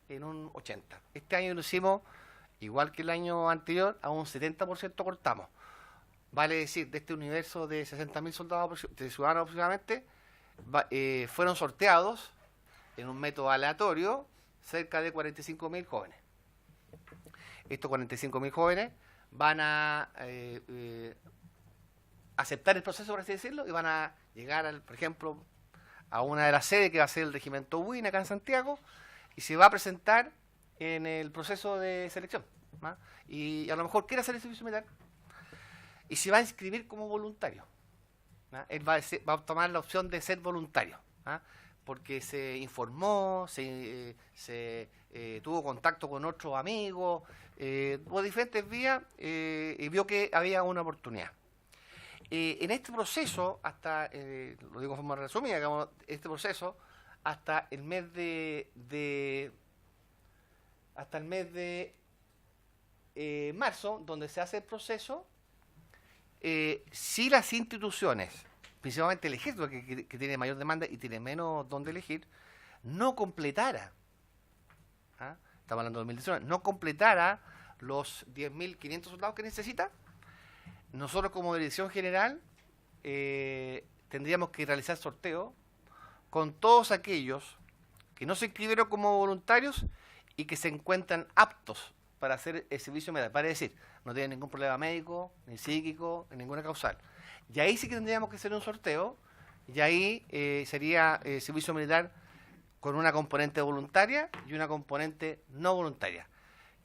en un 80%. Este año lo hicimos, igual que el año anterior, a un 70% cortamos. Vale decir, de este universo de 60.000 soldados, de ciudadanos aproximadamente, fueron sorteados en un método aleatorio cerca de 45.000 jóvenes. Estos 45.000 jóvenes van a aceptar el proceso, por así decirlo, y van a llegar, por ejemplo, a una de las sedes que va a ser el regimiento Buin acá en Santiago, y se va a presentar en el proceso de selección, y a lo mejor quiere hacer el servicio militar y se va a inscribir como voluntario. Él va a tomar la opción de ser voluntario, porque se informó, tuvo contacto con otros amigos, por diferentes vías, y vio que había una oportunidad. En este proceso, hasta, lo digo de forma resumida, digamos, este proceso, hasta el mes de marzo, donde se hace el proceso, si las instituciones principalmente el ejército, que tiene mayor demanda y tiene menos donde elegir, no completara, estamos hablando de 2019, no completara los 10.500 soldados que necesita, nosotros como Dirección General tendríamos que realizar sorteo con todos aquellos que no se inscribieron como voluntarios y que se encuentran aptos para hacer el servicio militar. Para decir, no tienen ningún problema médico, ni psíquico, ni ninguna causal. Y ahí sí que tendríamos que hacer un sorteo, y ahí sería servicio militar con una componente voluntaria y una componente no voluntaria.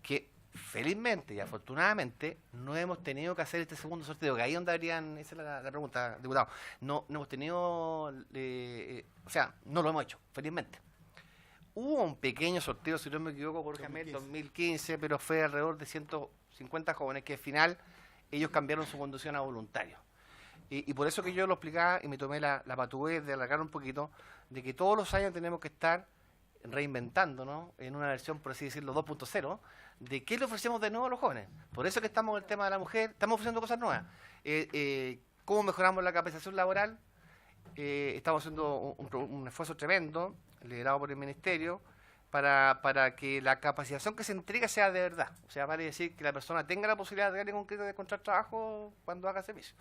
Que felizmente y afortunadamente no hemos tenido que hacer este segundo sorteo, que ahí donde habrían, esa es la pregunta, diputado, no hemos tenido, o sea, no lo hemos hecho, felizmente. Hubo un pequeño sorteo, si no me equivoco, por ejemplo, en 2015, pero fue alrededor de 150 jóvenes que al final ellos cambiaron su conducción a voluntarios. Y por eso que yo lo explicaba y me tomé la patudez de alargar un poquito, de que todos los años tenemos que estar reinventándonos en una versión, por así decirlo, 2.0, de qué le ofrecemos de nuevo a los jóvenes. Por eso que estamos en el tema de la mujer, estamos ofreciendo cosas nuevas. ¿Cómo mejoramos la capacitación laboral? Estamos haciendo un esfuerzo tremendo, liderado por el Ministerio, para que la capacitación que se entrega sea de verdad. O sea, vale decir que la persona tenga la posibilidad real y concreta de encontrar trabajo cuando haga servicio,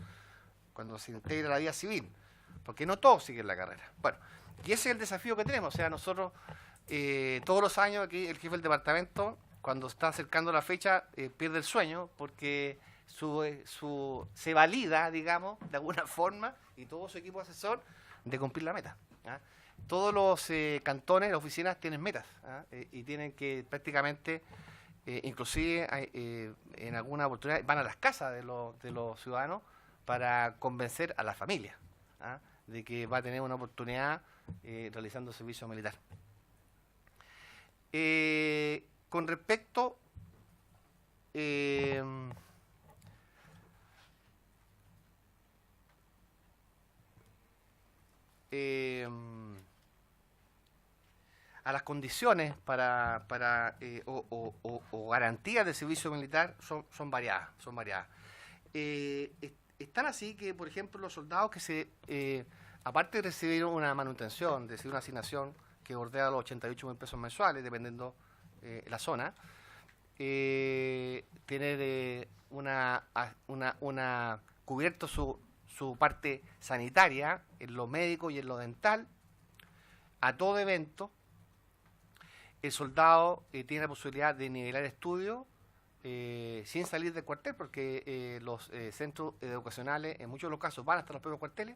cuando se integre a la vida civil, porque no todos siguen la carrera. Bueno, y ese es el desafío que tenemos. O sea, nosotros todos los años aquí el jefe del departamento, cuando está acercando la fecha, pierde el sueño porque se valida, digamos, de alguna forma, y todo su equipo asesor, de cumplir la meta. Todos los cantones, las oficinas tienen metas, y tienen que prácticamente, inclusive en alguna oportunidad, van a las casas de los ciudadanos para convencer a la familia de que va a tener una oportunidad realizando servicio militar. Con respecto a las condiciones o garantías de servicio militar son variadas. Están así que, por ejemplo, los soldados que aparte de recibir una manutención, de recibir una asignación que bordea los 88.000 pesos mensuales, dependiendo la zona, tener cubierto su parte sanitaria, en lo médico y en lo dental, a todo evento. El soldado tiene la posibilidad de nivelar estudios sin salir del cuartel, porque los centros educacionales, en muchos de los casos, van hasta los propios cuarteles.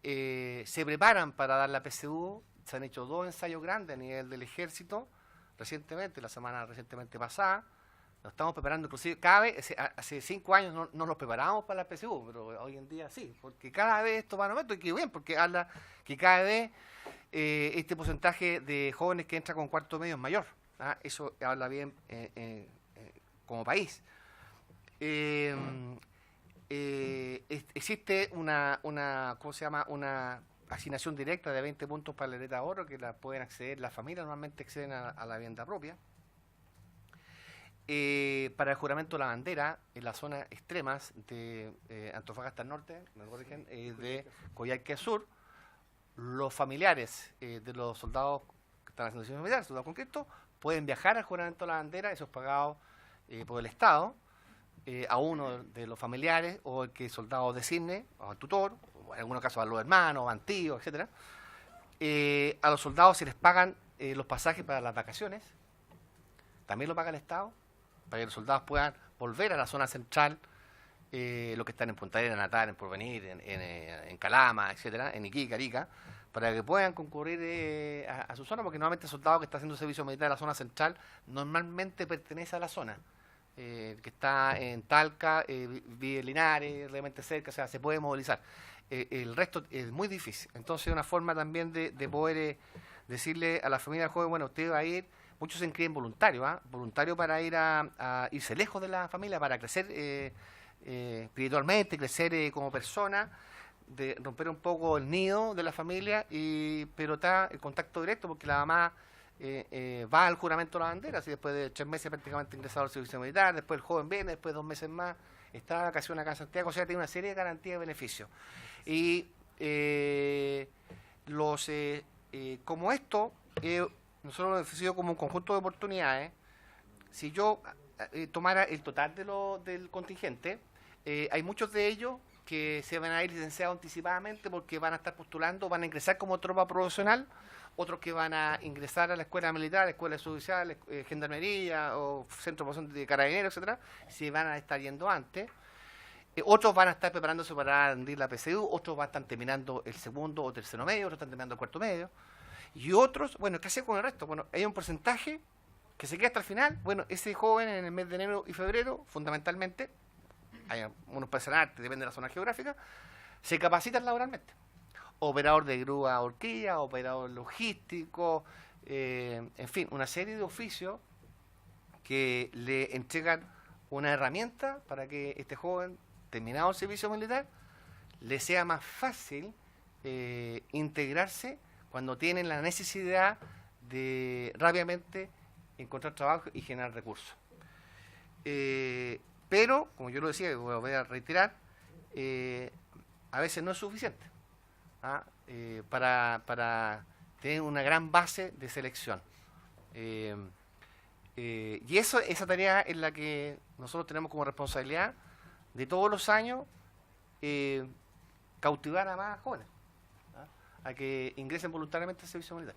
Se preparan para dar la PSU. Se han hecho 2 ensayos grandes a nivel del ejército recientemente, la semana recientemente pasada. Nos estamos preparando, inclusive cada vez, hace 5 años no nos preparábamos para la PSU, pero hoy en día sí, porque cada vez esto va a aumento, y que bien, porque habla que cada vez este porcentaje de jóvenes que entran con cuarto medio es mayor. Eso habla bien como país. Existe ¿cómo se llama? Una asignación directa de 20 puntos para la letra de ahorro, que la pueden acceder, las familias normalmente acceden a la vivienda propia. Para el juramento de la bandera, en las zonas extremas de Antofagasta al norte, me corrigen, de Coyhaique Sur, los familiares de los soldados que están haciendo servicio militar, soldados con Cristo, pueden viajar al juramento de la bandera, eso es pagado por el Estado, a uno de los familiares, o el que el soldado designe, o al tutor, o en algunos casos a los hermanos, a tíos, etcétera. A los soldados se les pagan los pasajes para las vacaciones, también lo paga el Estado, para que los soldados puedan volver a la zona central, los que están en Punta Arenas, Natal, en Porvenir, en Calama, etcétera, en Iquique, Arica, para que puedan concurrir a su zona, porque normalmente el soldado que está haciendo servicio militar en la zona central normalmente pertenece a la zona, que está en Talca, vive en Linares, realmente cerca, o sea, se puede movilizar. El resto es muy difícil. Entonces, una forma también de poder decirle a la familia joven, bueno, usted va a ir. Muchos se inscriben voluntarios, voluntarios para ir a irse lejos de la familia, para crecer espiritualmente, crecer como persona, de romper un poco el nido de la familia, pero está el contacto directo, porque la mamá va al juramento de la bandera, así después de 3 meses prácticamente ingresado al servicio militar, después el joven viene, después 2 meses más, está de vacaciones acá en Santiago, o sea, tiene una serie de garantías y beneficios. Y como esto, nosotros lo hemos ofrecido como un conjunto de oportunidades. Si yo tomara el total del contingente, hay muchos de ellos que se van a ir licenciados anticipadamente porque van a estar postulando, van a ingresar como tropa profesional, otros que van a ingresar a la escuela militar, a la escuela judicial, gendarmería o centro de formación de carabineros, etcétera, se van a estar yendo antes. Otros van a estar preparándose para rendir la PSU, otros van a estar terminando el segundo o tercero medio, otros están terminando el cuarto medio. Y otros, bueno, ¿qué hacer con el resto? Bueno, hay un porcentaje que se queda hasta el final. Bueno, ese joven en el mes de enero y febrero, fundamentalmente, hay unos personajes, depende de la zona geográfica, se capacitan laboralmente. Operador de grúa horquilla, operador logístico, en fin, una serie de oficios que le entregan una herramienta para que este joven, terminado el servicio militar, le sea más fácil integrarse cuando tienen la necesidad de rápidamente encontrar trabajo y generar recursos. Pero, como yo lo decía, y voy a reiterar, a veces no es suficiente para tener una gran base de selección. Y esa tarea es la que nosotros tenemos como responsabilidad de todos los años, cautivar a más jóvenes, a que ingresen voluntariamente al servicio militar.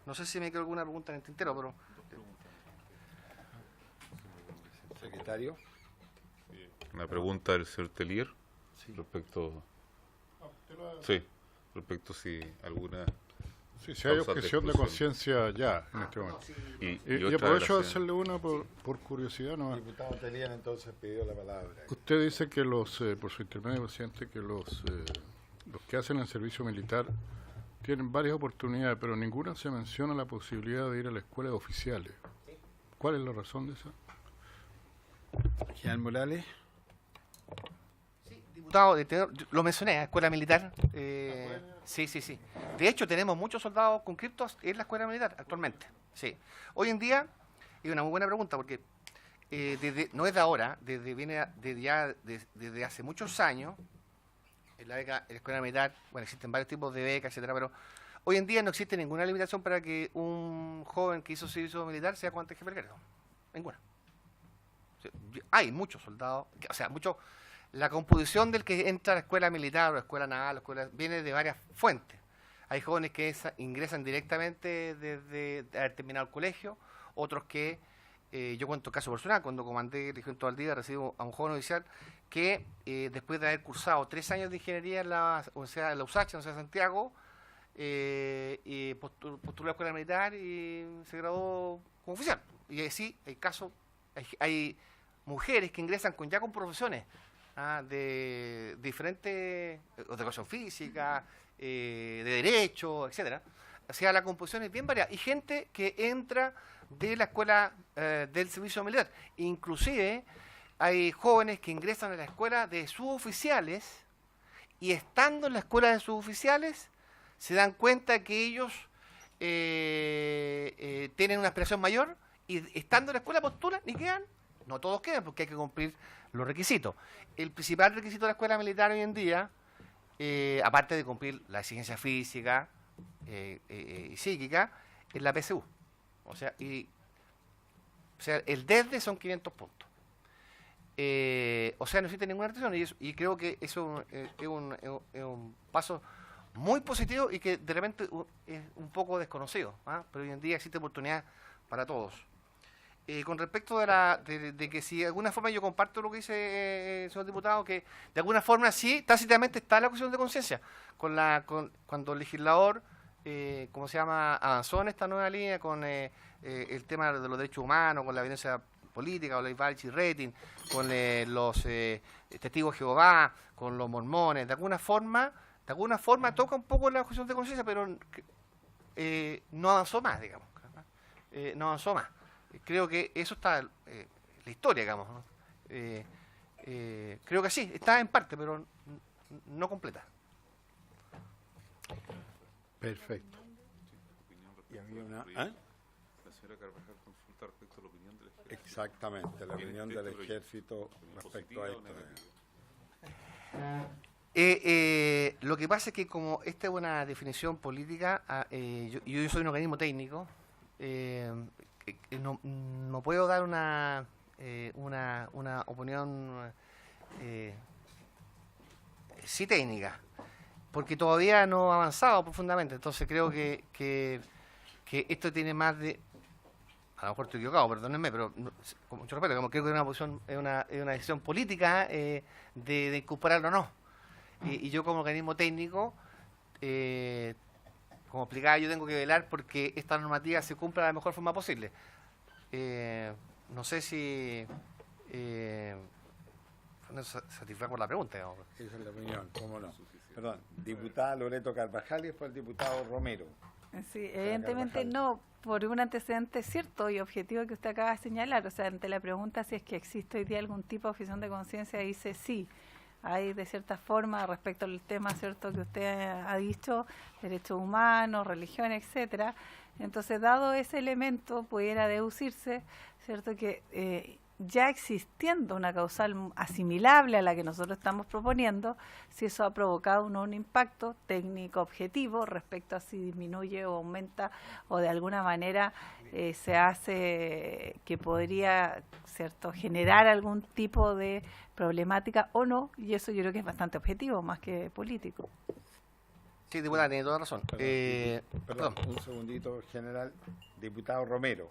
No sé si me quedó alguna pregunta en el tintero, pero... Secretario. Una pregunta del señor Telier respecto... Sí, respecto si alguna... Sí, si hay objeción de conciencia ya, en este momento. Y aprovecho de hacerle una por curiosidad nomás. El diputado Telier entonces pidió la palabra. Usted dice que por su intermedio, presidente, que los que hacen el servicio militar tienen varias oportunidades, pero ninguna se menciona la posibilidad de ir a la escuela de oficiales. ¿Cuál es la razón de eso? General Morales. Sí, diputado, lo mencioné, escuela militar. Sí. De hecho, tenemos muchos soldados conscriptos en la escuela militar actualmente. Sí. Hoy en día, es una muy buena pregunta porque no es de ahora, desde hace muchos años, en la escuela militar, bueno, existen varios tipos de becas, etcétera, pero hoy en día no existe ninguna limitación para que un joven que hizo servicio militar sea comandante jefe del ejército. Ninguna. Hay muchos soldados, la composición del que entra a la escuela militar o la escuela naval viene de varias fuentes. Hay jóvenes que ingresan directamente desde haber terminado el colegio, otros que, yo cuento caso personal, cuando comandé el Regimiento Valdivia, recibo a un joven oficial que después de haber cursado 3 años de ingeniería en la USACH, en la Universidad de Santiago, postuló a la escuela militar y se graduó como oficial. Y así hay casos, hay mujeres que ingresan con profesiones de diferentes, de educación física, de derecho, etcétera. O sea, la composición es bien variada. Y gente que entra de la escuela del servicio militar. Inclusive hay jóvenes que ingresan a la escuela de suboficiales y estando en la escuela de suboficiales se dan cuenta que ellos tienen una aspiración mayor y estando en la escuela postulan y quedan. No todos quedan porque hay que cumplir los requisitos. El principal requisito de la escuela militar hoy en día, aparte de cumplir la exigencia física y psíquica, es la PSU. O sea, el desde son 500 puntos. O sea, no existe ninguna restricción y creo que eso es un paso muy positivo y que de repente es un poco desconocido, pero hoy en día existe oportunidad para todos. Con respecto de que si de alguna forma yo comparto lo que dice el señor diputado, que de alguna forma sí, tácitamente está la cuestión de conciencia, cuando el legislador, ¿cómo se llama?, avanzó en esta nueva línea con el tema de los derechos humanos, con la violencia política, con la Balchi Rating, con los testigos de Jehová, con los mormones, de alguna forma toca un poco la cuestión de conciencia, pero no avanzó más, digamos, no avanzó más. Creo que eso está en la historia, digamos, ¿no? Creo que sí, está en parte, pero no completa. Perfecto. Y había una... Señora Carvajal, consulta respecto a la opinión del ejército. Exactamente, la ¿Tiene opinión usted del este ejército respecto ¿Positiva a o esto. negativa? Lo que pasa es que como esta es una definición política, yo soy un organismo técnico, no puedo dar una opinión sí técnica, porque todavía no ha avanzado profundamente. Entonces creo que esto tiene más de... A lo mejor estoy equivocado, perdónenme, pero con mucho respeto, como creo que es una posición, es una decisión política de incorporarlo o no. Y yo como organismo técnico, como explicaba, yo tengo que velar porque esta normativa se cumpla de la mejor forma posible. No sé si no satisfago la pregunta, digamos. Esa es la opinión, cómo no. Perdón, diputada Loreto Carvajal y después el diputado Romero. Sí, evidentemente no, por un antecedente cierto y objetivo que usted acaba de señalar. O sea, ante la pregunta si es que existe hoy día algún tipo de objeción de conciencia, dice sí. Hay de cierta forma respecto al tema cierto que usted ha dicho, derechos humanos, religión, etcétera. Entonces, dado ese elemento, pudiera deducirse, cierto, que ya existiendo una causal asimilable a la que nosotros estamos proponiendo, si eso ha provocado un impacto técnico objetivo respecto a si disminuye o aumenta o de alguna manera se hace que podría, cierto, generar algún tipo de problemática o no, y eso yo creo que es bastante objetivo más que político. Sí, diputada, tiene toda razón. Perdón, un segundito, general. Diputado Romero.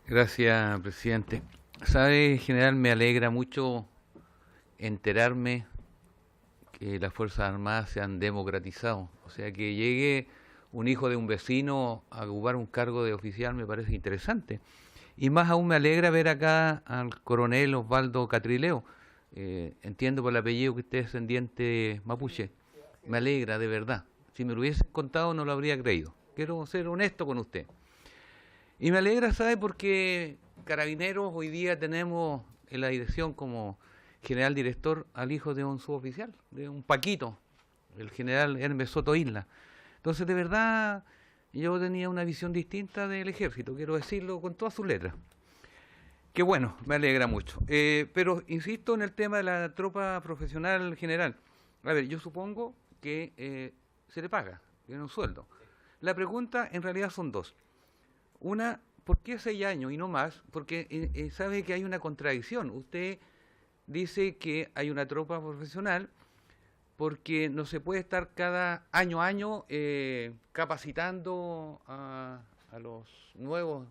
Gracias, presidente. Sabe, general, me alegra mucho enterarme que las Fuerzas Armadas se han democratizado. O sea, que llegue un hijo de un vecino a ocupar un cargo de oficial me parece interesante. Y más aún me alegra ver acá al coronel Osvaldo Catrileo. Entiendo por el apellido que usted es descendiente mapuche. Me alegra, de verdad. Si me lo hubiesen contado no lo habría creído. Quiero ser honesto con usted. Y me alegra, ¿sabe? Porque Carabineros hoy día tenemos en la dirección como general director al hijo de un suboficial, de un Paquito, el general Hermes Soto Isla. Entonces, de verdad, yo tenía una visión distinta del ejército, quiero decirlo con todas sus letras. Que bueno, me alegra mucho. Pero insisto en el tema de la tropa profesional general. A ver, yo supongo que se le paga, tiene un sueldo. La pregunta en realidad son dos. Una, ¿por qué 6 años y no más? Porque sabe que hay una contradicción. Usted dice que hay una tropa profesional porque no se puede estar cada año a año capacitando a los nuevos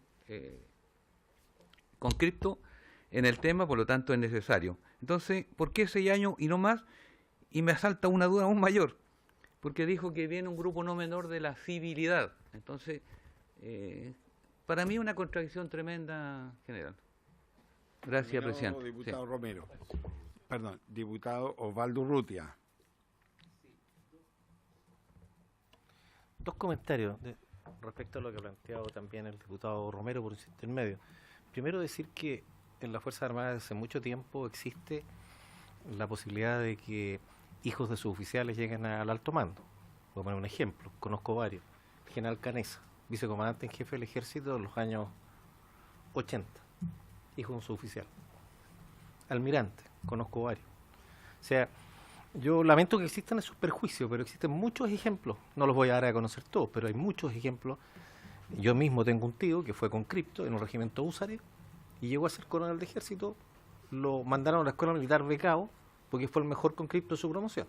conscriptos en el tema, por lo tanto es necesario. Entonces, ¿por qué 6 años y no más? Y me asalta una duda aún mayor, porque dijo que viene un grupo no menor de la civilidad. Entonces, para mí una contradicción tremenda, general. Gracias, presidente. Diputado Romero. Perdón, diputado Osvaldo Urrutia. Dos comentarios respecto a lo que ha planteado también el diputado Romero por su intermedio. Primero, decir que en las Fuerzas Armadas hace mucho tiempo existe la posibilidad de que hijos de suboficiales lleguen al alto mando. Voy a poner un ejemplo, conozco varios. El general Canesa, vicecomandante en jefe del ejército en los años 80, hijo de un suboficial. Almirante, conozco varios. O sea, yo lamento que existan esos perjuicios, pero existen muchos ejemplos. No los voy a dar a conocer todos, pero hay muchos ejemplos. Yo mismo tengo un tío que fue conscripto en un regimiento húsare y llegó a ser coronel de ejército. Lo mandaron a la escuela militar becado porque fue el mejor conscripto de su promoción.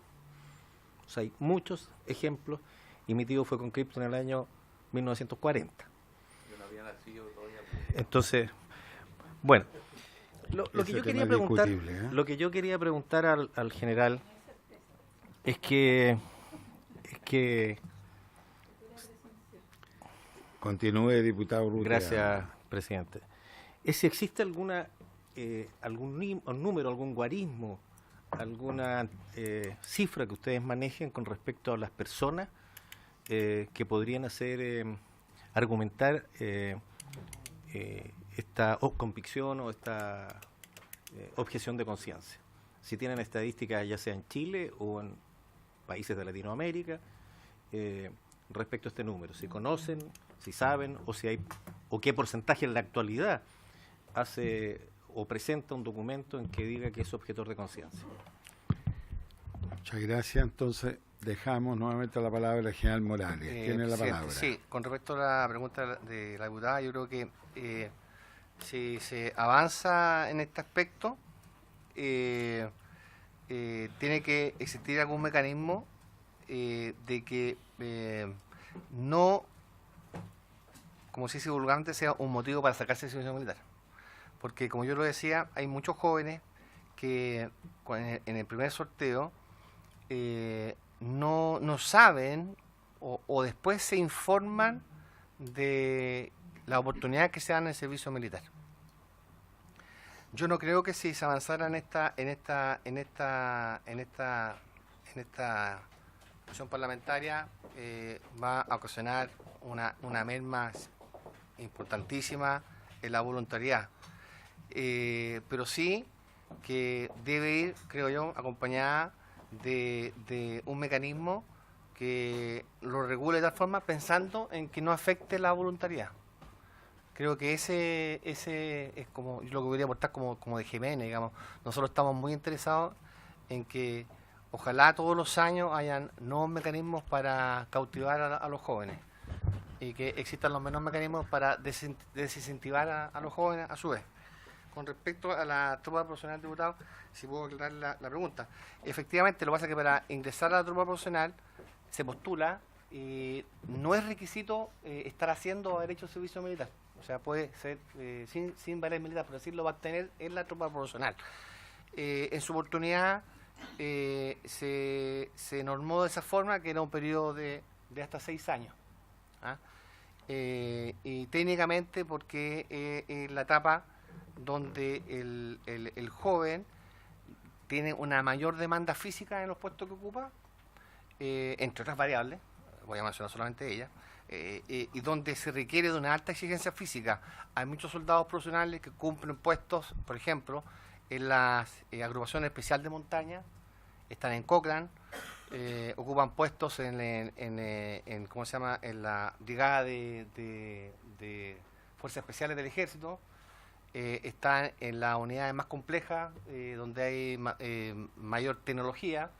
O sea, hay muchos ejemplos y mi tío fue conscripto en el año 1940. Yo no había nacido todavía. Entonces, bueno, lo que yo quería preguntar, lo que yo quería preguntar al general es que Continúe, diputado Urrutia. Gracias, presidente. Es si existe algún número, algún guarismo, alguna cifra que ustedes manejen con respecto a las personas que podrían argumentar esta convicción o esta objeción de conciencia. Si tienen estadísticas ya sea en Chile o en países de Latinoamérica, respecto a este número, si conocen, si saben o si hay o qué porcentaje en la actualidad hace o presenta un documento en que diga que es objetor de conciencia. Muchas gracias. Entonces, dejamos nuevamente la palabra al general Morales. Tiene la palabra. Sí, con respecto a la pregunta de la diputada, yo creo que si se avanza en este aspecto, tiene que existir algún mecanismo de que no, como se dice vulgarmente, sea un motivo para sacarse el servicio militar. Porque, como yo lo decía, hay muchos jóvenes que en el primer sorteo no saben o después se informan de la oportunidad que se dan en el servicio militar. Yo no creo que si se avanzara en esta sesión parlamentaria va a ocasionar una merma importantísima en la voluntariedad. Pero sí que debe ir, creo yo, acompañada de un mecanismo que lo regule de tal forma pensando en que no afecte la voluntariedad. Creo que ese es como lo que quería aportar como de Jiménez, digamos. Nosotros estamos muy interesados en que ojalá todos los años hayan nuevos mecanismos para cautivar a los jóvenes y que existan los menos mecanismos para desincentivar a los jóvenes a su vez. Con respecto a la tropa profesional, diputado, si puedo aclarar la pregunta. Efectivamente, lo que pasa es que para ingresar a la tropa profesional se postula y no es requisito estar haciendo derecho al servicio militar. O sea, puede ser sin valer militar, por decirlo, va a tener en la tropa profesional. En su oportunidad se normó de esa forma que era un periodo de hasta 6 años. ¿Ah? Y técnicamente porque es la etapa donde el joven tiene una mayor demanda física en los puestos que ocupa, entre otras variables, voy a mencionar solamente ella, y donde se requiere de una alta exigencia física. Hay muchos soldados profesionales que cumplen puestos, por ejemplo, en las agrupaciones especiales de montaña, están en Cochrane, ocupan puestos en ¿cómo se llama?, en la brigada de Fuerzas Especiales del Ejército, están en las unidades más complejas, donde hay mayor tecnología,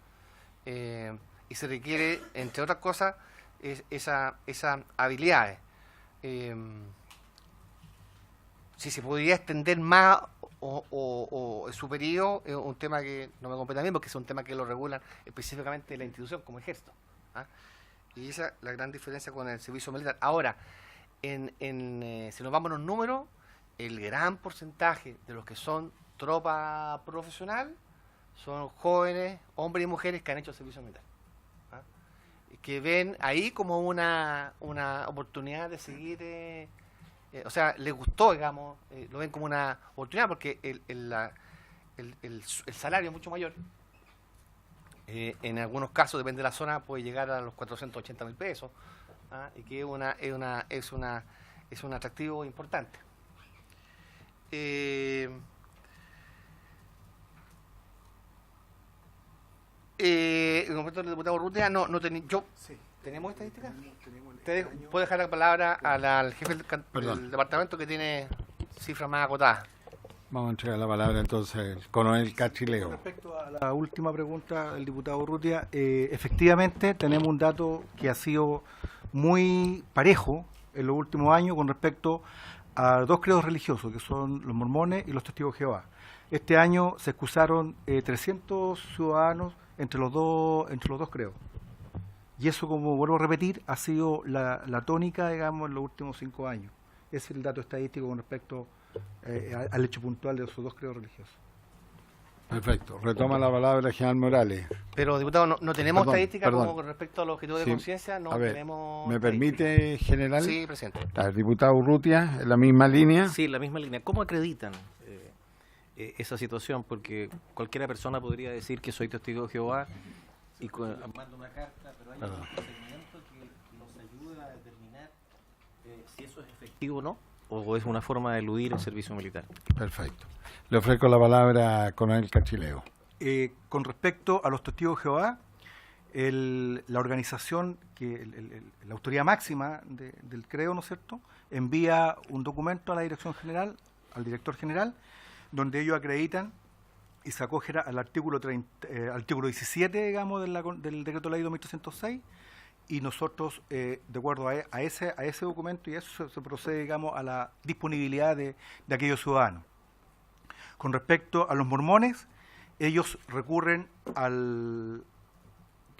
y se requiere, entre otras cosas, esas habilidades. Si se podría extender más o su periodo, es un tema que no me compete a mí, porque es un tema que lo regulan específicamente la institución como ejército. ¿Ah? Y esa es la gran diferencia con el servicio militar. Ahora, si nos vamos a los números, el gran porcentaje de los que son tropa profesional son jóvenes, hombres y mujeres que han hecho servicio militar. ¿Ah? Que ven ahí como una oportunidad de seguir, o sea, les gustó, digamos, lo ven como una oportunidad porque el salario es mucho mayor. En algunos casos, depende de la zona, puede llegar a los 480.000 pesos, ¿ah? Y que es un atractivo importante. En respecto al diputado Urrutia, ¿tenemos estadísticas? ¿Puedo dejar la palabra al jefe del departamento que tiene cifras más acotadas? Vamos a entregar la palabra entonces al coronel Cachileo. Respecto a la última pregunta del diputado Urrutia, efectivamente tenemos un dato que ha sido muy parejo en los últimos años con respecto a dos credos religiosos, que son los mormones y los testigos de Jehová. Este año se excusaron 300 ciudadanos entre los dos credos. Y eso, como vuelvo a repetir, ha sido la tónica, digamos, en los últimos 5 años. Ese es el dato estadístico con respecto al hecho puntual de esos dos credos religiosos. Perfecto. Retoma la palabra el general Morales. Pero, diputado, no tenemos estadísticas como con respecto a los objetivos de conciencia. No tenemos. ¿Me permite, general? Sí, presidente. El diputado Urrutia, en la misma línea. Sí, la misma línea. ¿Cómo acreditan esa situación? Porque cualquiera persona podría decir que soy testigo de Jehová y mando una carta, pero hay un procedimiento que nos ayuda a determinar si eso es efectivo o no, o es una forma de eludir el servicio militar. Perfecto. Le ofrezco la palabra a coronel Cachileo. Con respecto a los testigos de Jehová, La organización, la autoridad máxima del CREO, ¿no es cierto?, envía un documento a la dirección general, al director general, donde ellos acreditan y se acogen al artículo 17, digamos, del decreto ley 2306, y nosotros, de acuerdo a ese documento y eso se procede, digamos, a la disponibilidad de aquellos ciudadanos. Con respecto a los mormones, ellos recurren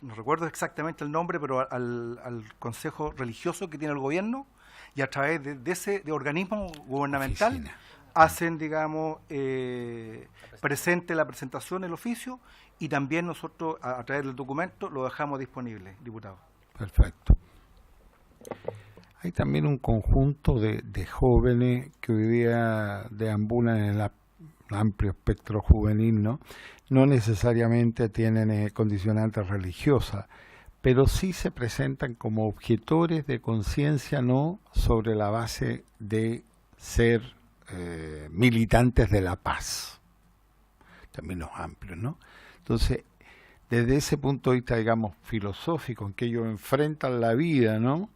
no recuerdo exactamente el nombre, pero al consejo religioso que tiene el gobierno, y a través de ese organismo gubernamental Oficina. hacen, digamos, presente la presentación, el oficio, y también nosotros, a través del documento, lo dejamos disponible, diputado. Perfecto. Hay también un conjunto de jóvenes que hoy día deambulan en el amplio espectro juvenil, ¿no? No necesariamente tienen condicionantes religiosas, pero sí se presentan como objetores de conciencia, no sobre la base de ser militantes de la paz, términos amplios, ¿no? Entonces, desde ese punto de vista, digamos, filosófico, en que ellos enfrentan la vida, ¿no?,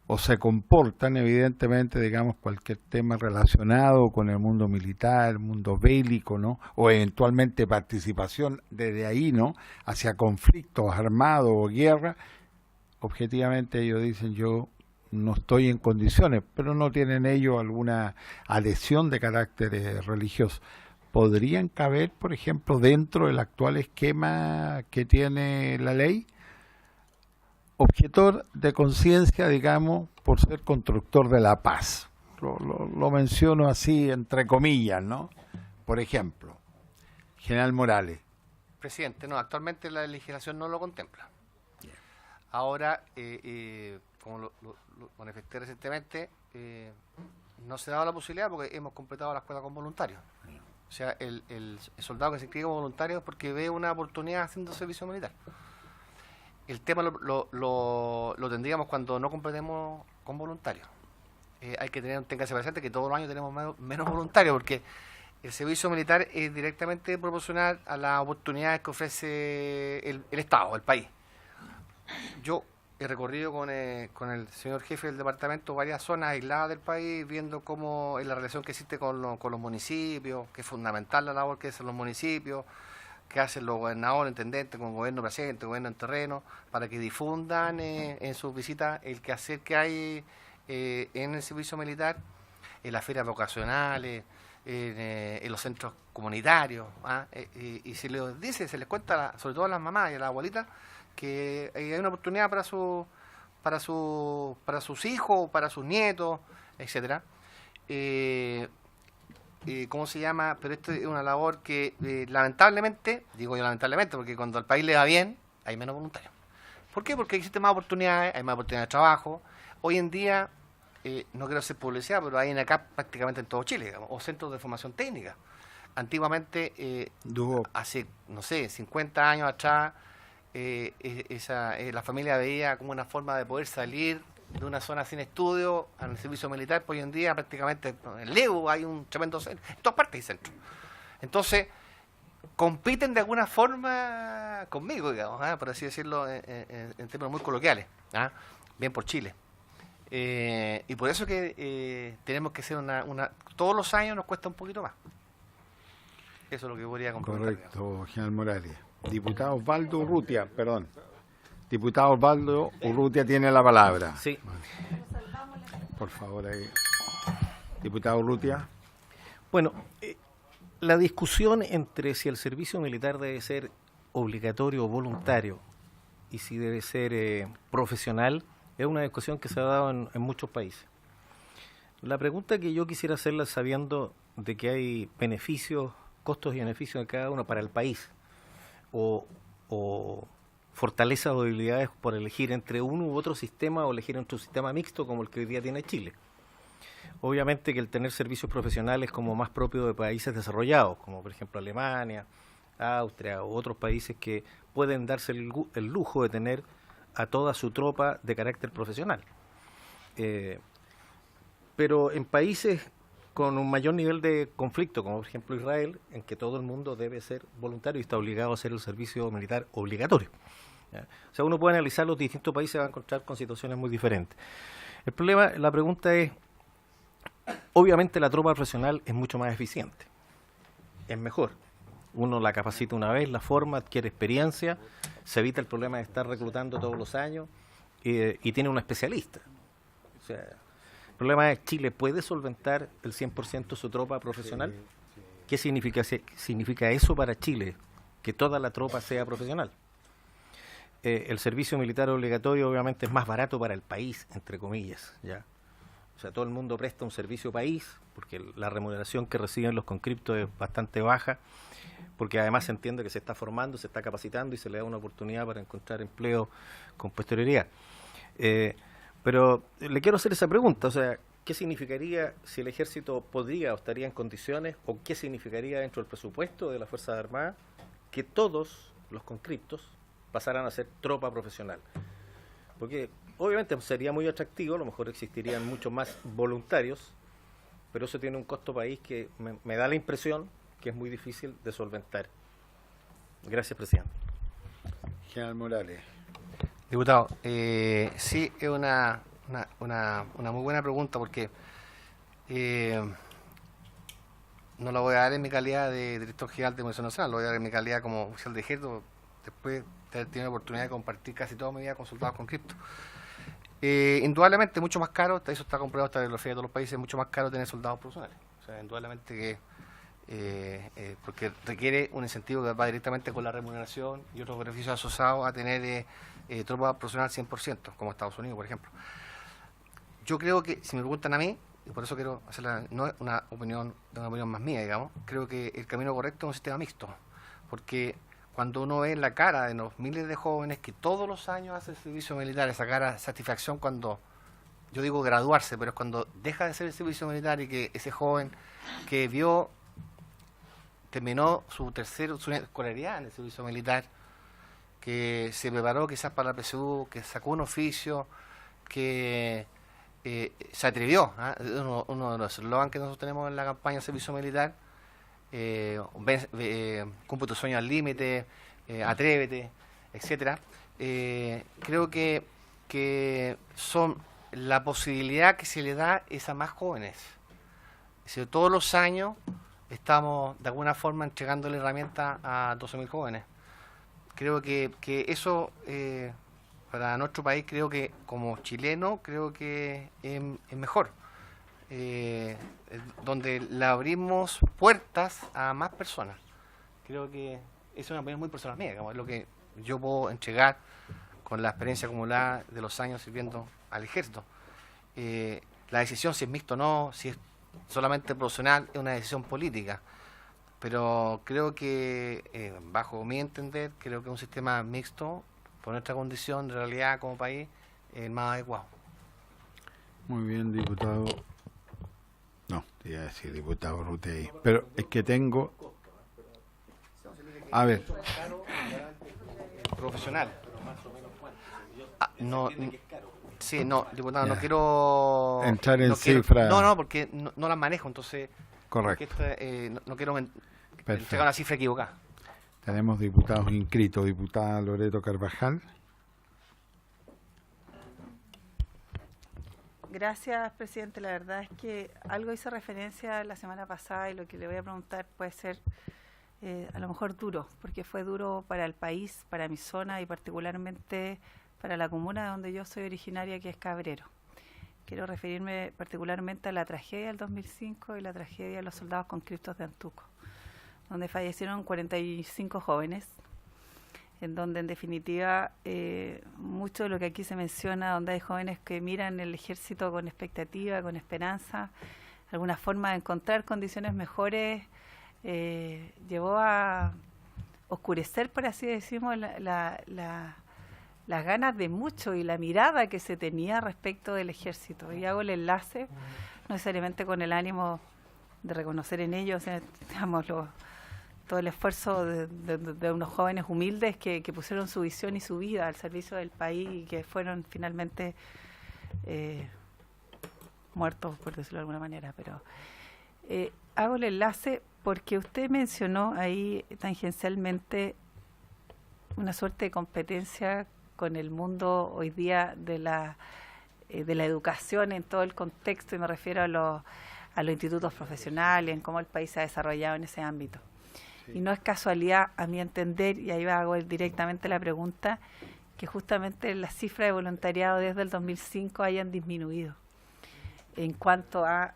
o se comportan, evidentemente, digamos, cualquier tema relacionado con el mundo militar, el mundo bélico, ¿no?, o eventualmente participación desde ahí, ¿no?, hacia conflictos armados o guerra, objetivamente ellos dicen, yo no estoy en condiciones, pero no tienen ellos alguna adhesión de carácter religioso. ¿Podrían caber, por ejemplo, dentro del actual esquema que tiene la ley? Objetor de conciencia, digamos, por ser constructor de la paz. Lo menciono así, entre comillas, ¿no? Por ejemplo, General Morales. Presidente, no, actualmente la legislación no lo contempla. Ahora, como lo manifesté recientemente, no se ha dado la posibilidad porque hemos completado la escuela con voluntarios. O sea, el soldado que se inscribe como voluntario es porque ve una oportunidad haciendo servicio militar. El tema lo tendríamos cuando no completemos con voluntarios. Hay que tengarse presente que todos los años tenemos menos voluntarios porque el servicio militar es directamente proporcional a las oportunidades que ofrece el Estado, el país. Yo he recorrido con el señor jefe del departamento varias zonas aisladas del país, viendo cómo es la relación que existe con los municipios, que es fundamental la labor que hacen los municipios, que hacen los gobernadores, intendentes, con gobierno presente, gobierno en terreno, para que difundan en sus visitas el quehacer que hay en el servicio militar, en las ferias vocacionales, en los centros comunitarios, y se les dice, se les cuenta, sobre todo a las mamás y a las abuelitas, que hay una oportunidad para sus hijos, para sus nietos, etcétera. ¿Cómo se llama? Pero esto es una labor que lamentablemente, digo yo lamentablemente, porque cuando al país le va bien, hay menos voluntarios. ¿Por qué? Porque existen más oportunidades, hay más oportunidades de trabajo. Hoy en día, no quiero hacer publicidad, pero hay en acá prácticamente en todo Chile, digamos, o centros de formación técnica. Antiguamente, hace, no sé, 50 años atrás, la familia veía como una forma de poder salir de una zona sin estudio al servicio militar, pues hoy en día prácticamente en Lego hay un tremendo centro, en todas partes hay centros. Entonces, compiten de alguna forma conmigo, digamos, por así decirlo, en términos muy coloquiales, bien por Chile. Y por eso que tenemos que hacer todos los años nos cuesta un poquito más. Eso es lo que podría complementar. Correcto, General Morales. Diputado Osvaldo Urrutia, perdón. Diputado Osvaldo Urrutia tiene la palabra. Sí. Por favor, ahí. Diputado Urrutia. Bueno, la discusión entre si el servicio militar debe ser obligatorio o voluntario y si debe ser profesional es una discusión que se ha dado en muchos países. La pregunta que yo quisiera hacerla sabiendo de que hay beneficios, costos y beneficios de cada uno para el país, o fortalezas o debilidades por elegir entre uno u otro sistema o elegir entre un sistema mixto como el que hoy día tiene Chile. Obviamente que el tener servicios profesionales como más propio de países desarrollados, como por ejemplo Alemania, Austria u otros países que pueden darse el lujo de tener a toda su tropa de carácter profesional. Pero en países con un mayor nivel de conflicto, como por ejemplo Israel, en que todo el mundo debe ser voluntario y está obligado a hacer el servicio militar obligatorio. ¿ya? O sea, uno puede analizar los distintos países y va a encontrar con situaciones muy diferentes. El problema, la pregunta es, obviamente la tropa profesional es mucho más eficiente, es mejor. Uno la capacita una vez, la forma, adquiere experiencia, se evita el problema de estar reclutando todos los años y tiene un especialista. O sea, el problema es, ¿Chile puede solventar el 100% su tropa profesional? ¿Qué significa eso para Chile? Que toda la tropa sea profesional. El servicio militar obligatorio obviamente es más barato para el país, entre comillas, ¿ya? O sea, todo el mundo presta un servicio país, porque la remuneración que reciben los conscriptos es bastante baja, porque además se entiende que se está formando, se está capacitando y se le da una oportunidad para encontrar empleo con posterioridad. Pero le quiero hacer esa pregunta, o sea, ¿qué significaría si el ejército podría o estaría en condiciones, o qué significaría dentro del presupuesto de las Fuerzas Armadas que todos los conscriptos pasaran a ser tropa profesional? Porque obviamente sería muy atractivo, a lo mejor existirían muchos más voluntarios, pero eso tiene un costo país que me da la impresión que es muy difícil de solventar. Gracias, presidente. General Morales. Diputado, sí, es una muy buena pregunta porque no la voy a dar en mi calidad de director general de Munición Nacional, lo voy a dar en mi calidad como oficial de ejército, después de haber tenido la oportunidad de compartir casi toda mi vida con soldados conscriptos. Indudablemente mucho más caro, eso está comprobado hasta en la feria de todos los países, es mucho más caro tener soldados profesionales. O sea, indudablemente que porque requiere un incentivo que va directamente con la remuneración y otros beneficios asociados a tener tropa profesional 100%, como Estados Unidos, por ejemplo. Yo creo que, si me preguntan a mí, y por eso quiero hacerla, no es una opinión más mía, digamos, creo que el camino correcto es un sistema mixto, porque cuando uno ve la cara de los miles de jóvenes que todos los años hacen servicio militar, esa cara de satisfacción cuando, yo digo graduarse, pero es cuando deja de hacer el servicio militar y que ese joven que terminó su escolaridad en el servicio militar, que se preparó quizás para la PSU, que sacó un oficio, que se atrevió, uno de los eslogans que nosotros tenemos en la campaña de servicio militar, cumple tu sueño al límite, atrévete, etcétera. Creo que son la posibilidad que se le da es a más jóvenes. Si todos los años estamos de alguna forma entregándole herramientas a 12.000 jóvenes. Creo que eso para nuestro país, creo que como chileno, creo que es mejor. Donde le abrimos puertas a más personas. Creo que es una opinión muy personal mía, digamos, es lo que yo puedo entregar con la experiencia acumulada de los años sirviendo al ejército. La decisión si es mixto o no, si es solamente profesional, es una decisión política. Pero creo que, bajo mi entender, creo que un sistema mixto, por nuestra condición de realidad como país, es el más adecuado. Muy bien, diputado. No, te iba a decir diputado Urrutia, pero es que tengo... A ver. Profesional. Sí, no, diputado, no quiero... Entrar en cifras. No, porque no las manejo, entonces... Correcto. No quiero entregar una cifra equivocada. Tenemos diputados inscritos. Diputada Loreto Carvajal. Gracias, presidente. La verdad es que algo hice referencia la semana pasada y lo que le voy a preguntar puede ser a lo mejor duro, porque fue duro para el país, para mi zona y particularmente para la comuna de donde yo soy originaria, que es Cabrero. Quiero referirme particularmente a la tragedia del 2005 y la tragedia de los soldados conscriptos de Antuco, donde fallecieron 45 jóvenes, en donde en definitiva mucho de lo que aquí se menciona, donde hay jóvenes que miran el ejército con expectativa, con esperanza, alguna forma de encontrar condiciones mejores, llevó a oscurecer, por así decirlo, las ganas de mucho y la mirada que se tenía respecto del ejército. Y hago el enlace, no necesariamente con el ánimo de reconocer en ellos, digamos, todo el esfuerzo de unos jóvenes humildes que pusieron su visión y su vida al servicio del país y que fueron finalmente muertos, por decirlo de alguna manera. Pero hago el enlace porque usted mencionó ahí tangencialmente una suerte de competencia con el mundo hoy día de la educación en todo el contexto, y me refiero a los institutos profesionales, en cómo el país se ha desarrollado en ese ámbito. Sí. Y no es casualidad, a mi entender, y ahí hago directamente la pregunta, que justamente las cifras de voluntariado desde el 2005 hayan disminuido en cuanto a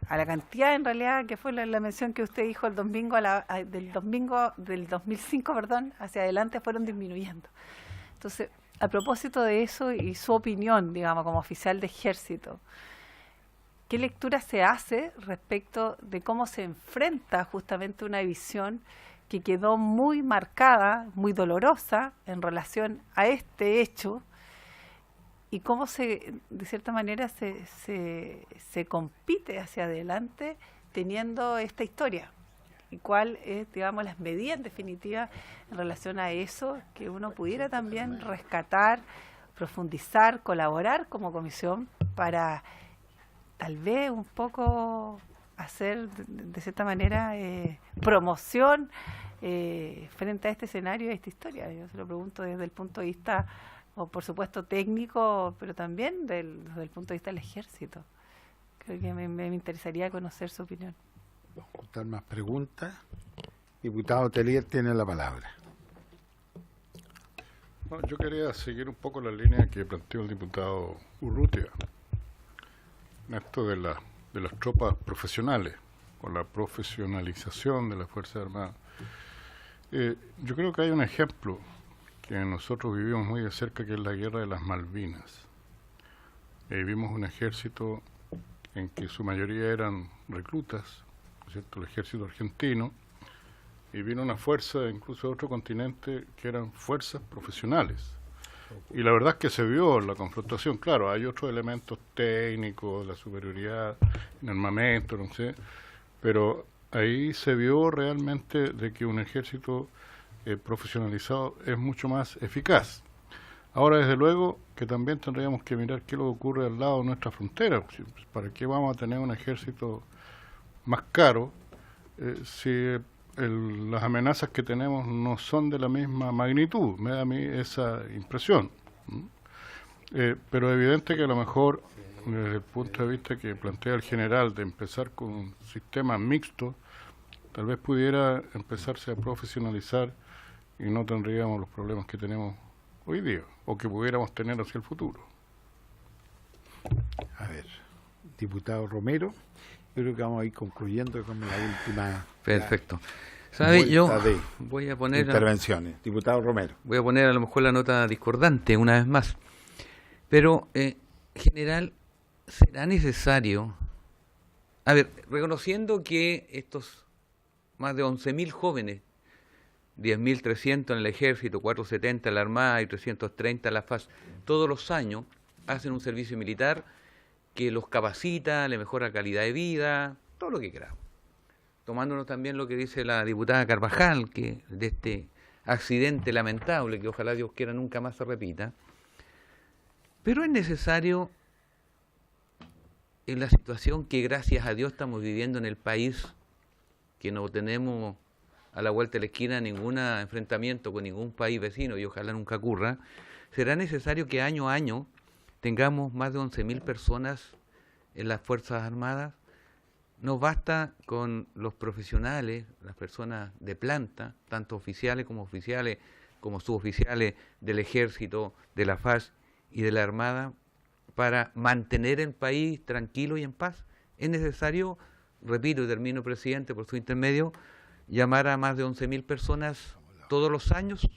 a la cantidad, en realidad, que fue la mención que usted dijo el domingo, del 2005, hacia adelante fueron disminuyendo. Entonces, a propósito de eso y su opinión, digamos, como oficial de ejército, ¿qué lectura se hace respecto de cómo se enfrenta justamente una visión que quedó muy marcada, muy dolorosa en relación a este hecho, y cómo de cierta manera se compite hacia adelante teniendo esta historia? ¿Y cuál es, digamos, las medidas en definitiva en relación a eso que uno pudiera también rescatar, profundizar, colaborar como comisión para tal vez un poco hacer de cierta manera promoción frente a este escenario y a esta historia? Yo se lo pregunto desde el punto de vista, o por supuesto técnico, pero también desde el punto de vista del ejército. Creo que me interesaría conocer su opinión. Vamos a más preguntas. Diputado Telier tiene la palabra. Bueno, yo quería seguir un poco la línea que planteó el diputado Urrutia, en esto de las tropas profesionales, con la profesionalización de las Fuerzas Armadas. Yo creo que hay un ejemplo que nosotros vivimos muy de cerca, que es la Guerra de las Malvinas. Vimos un ejército en que su mayoría eran reclutas, ¿cierto?, el ejército argentino, y vino una fuerza incluso de otro continente que eran fuerzas profesionales. Y la verdad es que se vio la confrontación. Claro, hay otros elementos técnicos, la superioridad en armamento, no sé, pero ahí se vio realmente de que un ejército profesionalizado es mucho más eficaz. Ahora, desde luego, que también tendríamos que mirar qué es lo que ocurre al lado de nuestra frontera. ¿Para qué vamos a tener un ejército más caro si las amenazas que tenemos no son de la misma magnitud? Me da a mí esa impresión. Pero es evidente que a lo mejor, desde el punto de vista que plantea el general, de empezar con un sistema mixto, tal vez pudiera empezarse a profesionalizar y no tendríamos los problemas que tenemos hoy día, o que pudiéramos tener hacia el futuro. A ver, diputado Romero, yo creo que vamos a ir concluyendo con la última. Perfecto. ¿Sabe? Yo de voy a poner intervenciones. Diputado Romero. Voy a poner a lo mejor la nota discordante una vez más. Pero, general, será necesario, a ver, reconociendo que estos más de 11.000 jóvenes, 10.300 en el ejército, 470 en la Armada y 330 en la FAS, todos los años hacen un servicio militar que los capacita, le mejora calidad de vida, todo lo que queramos. Tomándonos también lo que dice la diputada Carvajal, que de este accidente lamentable, que ojalá Dios quiera nunca más se repita. Pero es necesario, en la situación que gracias a Dios estamos viviendo en el país, que no tenemos a la vuelta de la esquina ningún enfrentamiento con ningún país vecino, y ojalá nunca ocurra, será necesario que año a año tengamos más de 11.000 personas en las Fuerzas Armadas. Nos basta con los profesionales, las personas de planta, tanto oficiales como suboficiales del Ejército, de la FAS y de la Armada, para mantener el país tranquilo y en paz. Es necesario, repito y termino, presidente, por su intermedio, llamar a más de 11.000 personas todos los años.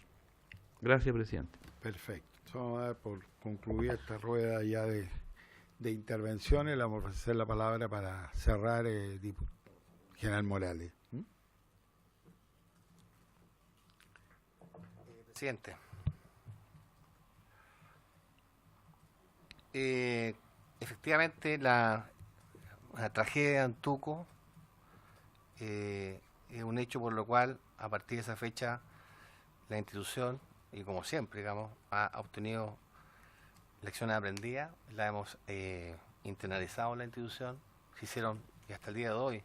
Gracias, presidente. Perfecto. Vamos a dar por concluida esta rueda ya de intervenciones. Le vamos a ofrecer la palabra para cerrar, general Morales. Presidente. Efectivamente, la tragedia de Antuco es un hecho por lo cual, a partir de esa fecha, la institución, y como siempre, digamos, ha obtenido lecciones aprendidas, la hemos internalizado en la institución, se hicieron, y hasta el día de hoy,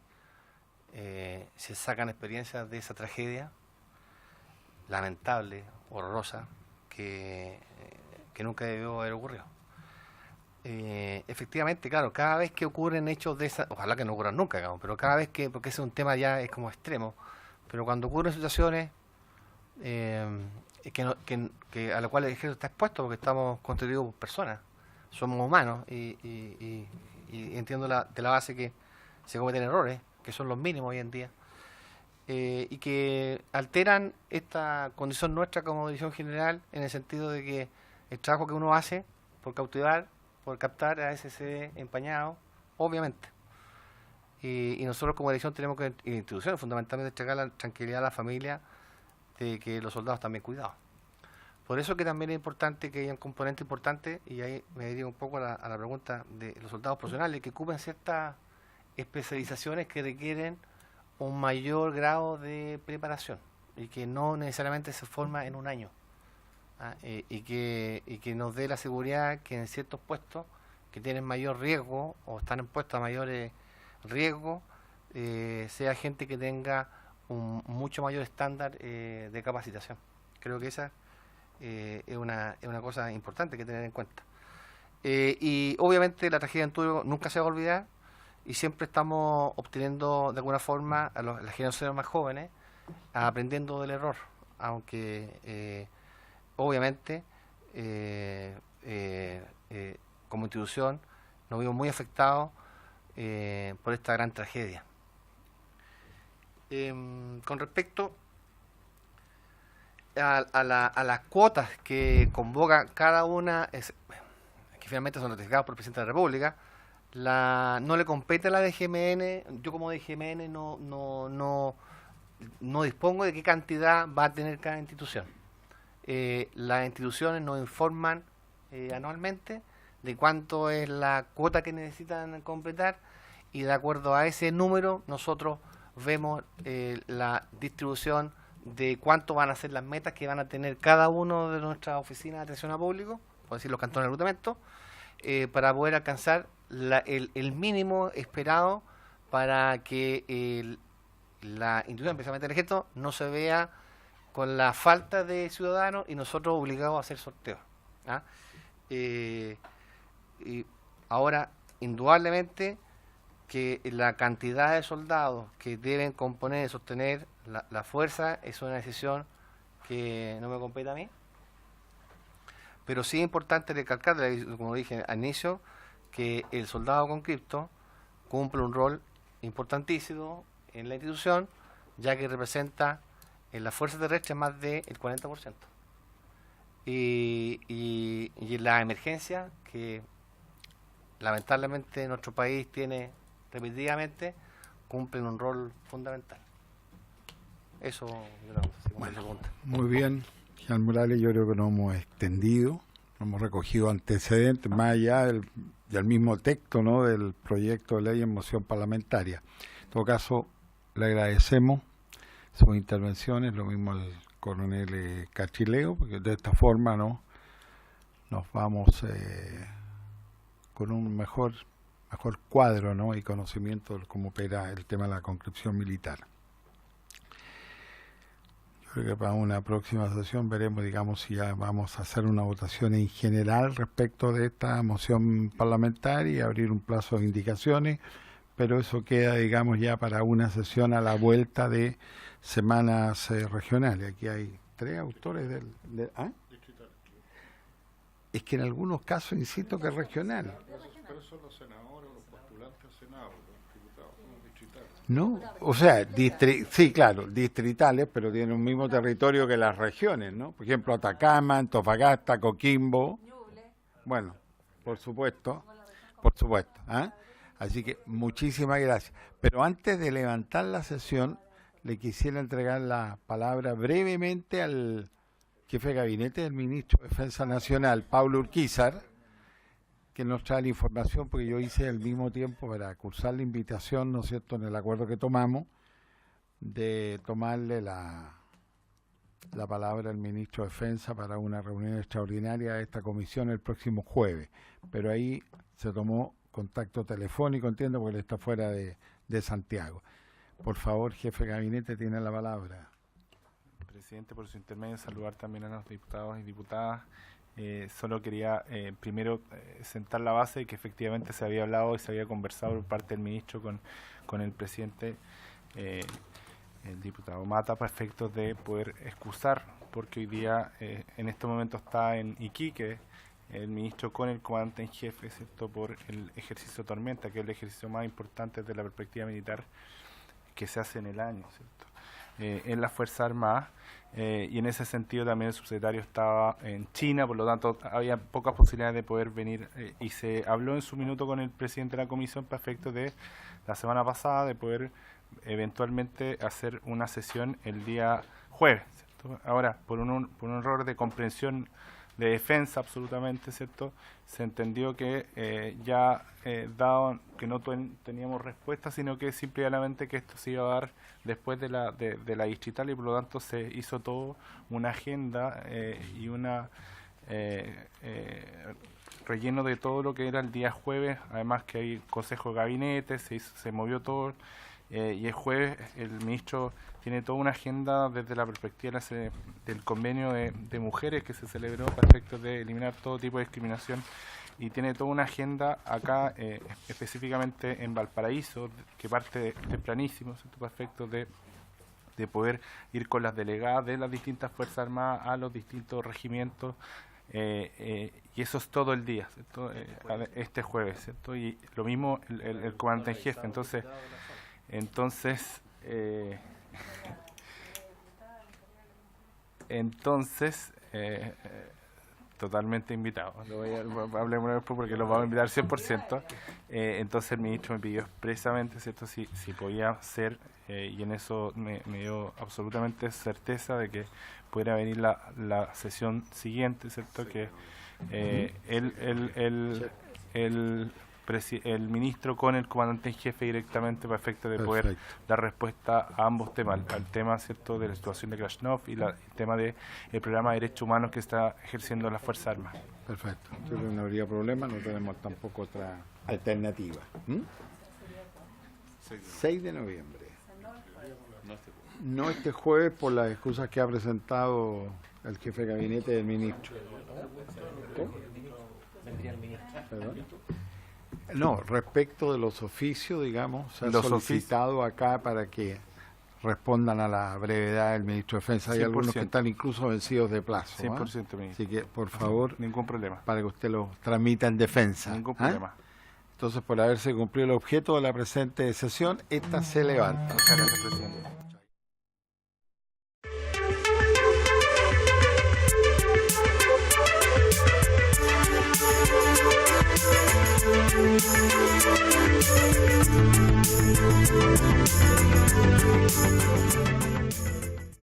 se sacan experiencias de esa tragedia lamentable, horrorosa, que nunca debió haber ocurrido. Efectivamente, claro, cada vez que ocurren hechos de esa, ojalá que no ocurran nunca, digamos, pero cada vez que, porque ese es un tema ya es como extremo, pero cuando ocurren situaciones a las cuales el ejército está expuesto, porque estamos constituidos por personas, somos humanos, y entiendo de la base que se cometen errores, que son los mínimos hoy en día, y que alteran esta condición nuestra como dirección general, en el sentido de que el trabajo que uno hace por cautivar, por captar a ese CD empañado, obviamente. Y nosotros como dirección tenemos que, y instituciones fundamentalmente, entregar la tranquilidad a la familia de que los soldados están bien cuidados. Por eso que también es importante que haya un componente importante, y ahí me dirijo un poco a la pregunta de los soldados profesionales, que ocupen ciertas especializaciones que requieren un mayor grado de preparación y que no necesariamente se forma en un año. Y que nos dé la seguridad que en ciertos puestos que tienen mayor riesgo o están en puestos a mayores riesgos, sea gente que tenga un mucho mayor estándar de capacitación. Creo que esa es una cosa importante que tener en cuenta. Y obviamente la tragedia en Tuyo nunca se va a olvidar, y siempre estamos obteniendo de alguna forma a las generaciones más jóvenes aprendiendo del error, aunque obviamente como institución nos vimos muy afectados por esta gran tragedia. Con respecto a las cuotas que convoca cada una, que finalmente son notificadas por el presidente de la República, no le compete a la DGMN. Yo como DGMN no dispongo de qué cantidad va a tener cada institución. Las instituciones nos informan anualmente de cuánto es la cuota que necesitan completar, y de acuerdo a ese número nosotros vemos la distribución de cuánto van a ser las metas que van a tener cada uno de nuestras oficinas de atención al público, por decir los cantones de reclutamiento, para poder alcanzar el mínimo esperado para que la institución, especialmente el ejército, no se vea con la falta de ciudadanos y nosotros obligados a hacer sorteos. Y ahora, indudablemente, que la cantidad de soldados que deben componer y sostener la fuerza es una decisión que no me compete a mí, pero sí es importante recalcar, como dije al inicio, que el soldado conscripto cumple un rol importantísimo en la institución, ya que representa en la fuerza terrestre más del 40%. Y en la emergencia que lamentablemente nuestro país tiene repetidamente, cumplen un rol fundamental. Eso, bueno, muy bien, Jean Morales, yo creo que nos hemos extendido, hemos recogido antecedentes más allá del mismo texto, ¿no?, del proyecto de ley en moción parlamentaria. En todo caso, le agradecemos sus intervenciones, lo mismo al coronel Cachileo, porque de esta forma nos vamos con un mejor cuadro, ¿no?, y conocimiento de cómo opera el tema de la conscripción militar. Yo creo que para una próxima sesión veremos, digamos, si ya vamos a hacer una votación en general respecto de esta moción parlamentaria y abrir un plazo de indicaciones, pero eso queda, digamos, ya para una sesión a la vuelta de semanas regionales. Aquí hay 3 autores es que en algunos casos insisto que es regional. Pero son los senadores o los postulantes al Senado, los diputados, los distritales. No, o sea, sí, claro, distritales, pero tienen un mismo territorio que las regiones, ¿no? Por ejemplo, Atacama, Antofagasta, Coquimbo. Bueno, por supuesto. Así que muchísimas gracias. Pero antes de levantar la sesión, le quisiera entregar la palabra brevemente al jefe de gabinete del ministro de Defensa Nacional, Pablo Urquizar, que nos trae la información, porque yo hice al mismo tiempo para cursar la invitación, ¿no es cierto?, en el acuerdo que tomamos, de tomarle la palabra al ministro de Defensa para una reunión extraordinaria de esta comisión el próximo jueves. Pero ahí se tomó contacto telefónico, entiendo, porque él está fuera de Santiago. Por favor, jefe de gabinete, tiene la palabra. Presidente, por su intermedio, saludar también a los diputados y diputadas. Solo quería primero sentar la base de que efectivamente se había hablado y se había conversado por parte del ministro con el presidente, el diputado Mata, para efectos de poder excusar, porque hoy día en este momento está en Iquique el ministro con el comandante en jefe, ¿cierto?, por el ejercicio Tormenta, que es el ejercicio más importante desde la perspectiva militar que se hace en el año, ¿cierto?, en las Fuerzas Armadas, y en ese sentido también el subsecretario estaba en China, por lo tanto había pocas posibilidades de poder venir, y se habló en su minuto con el presidente de la comisión para efectos de la semana pasada de poder eventualmente hacer una sesión el día jueves, ¿cierto? Ahora, por un error de comprensión de defensa absolutamente, ¿cierto?, se entendió que dado que no teníamos respuesta, sino que simplemente que esto se iba a dar después de la distrital, y por lo tanto se hizo todo una agenda y una relleno de todo lo que era el día jueves, además que hay consejo de gabinete, se movió todo, y el jueves el ministro tiene toda una agenda desde la perspectiva del convenio de mujeres que se celebró para efectos de eliminar todo tipo de discriminación, y tiene toda una agenda acá específicamente en Valparaíso, que parte tempranísimo, ¿cierto?, para efectos de poder ir con las delegadas de las distintas Fuerzas Armadas a los distintos regimientos, y eso es todo el día, ¿cierto?, este jueves, ¿cierto?, y lo mismo el comandante en jefe. Entonces, totalmente invitado. Hablemos después porque lo vamos a invitar 100%. Entonces el ministro me pidió expresamente, ¿cierto?, si podía ser, y en eso me dio absolutamente certeza de que pudiera venir la sesión siguiente, ¿cierto?, que el ministro con el comandante en jefe directamente para efecto de poder dar respuesta a ambos temas, al tema, ¿cierto?, de la situación de Krasnov y el tema del programa de derechos humanos que está ejerciendo la Fuerza Armada. Perfecto, entonces no habría problema, no tenemos tampoco otra alternativa. 6 de noviembre. No este jueves por las excusas que ha presentado el jefe de gabinete del ministro. ¿Perdón? No, respecto de los oficios, digamos, se ha solicitado acá para que respondan a la brevedad del ministro de Defensa. Hay 100%. Algunos que están incluso vencidos de plazo. 100%, ministro. Así que, por favor, ningún problema, para que usted lo tramita en defensa. Ningún problema. Entonces, por haberse cumplido el objeto de la presente sesión, esta se levanta. Muchas gracias, presidente.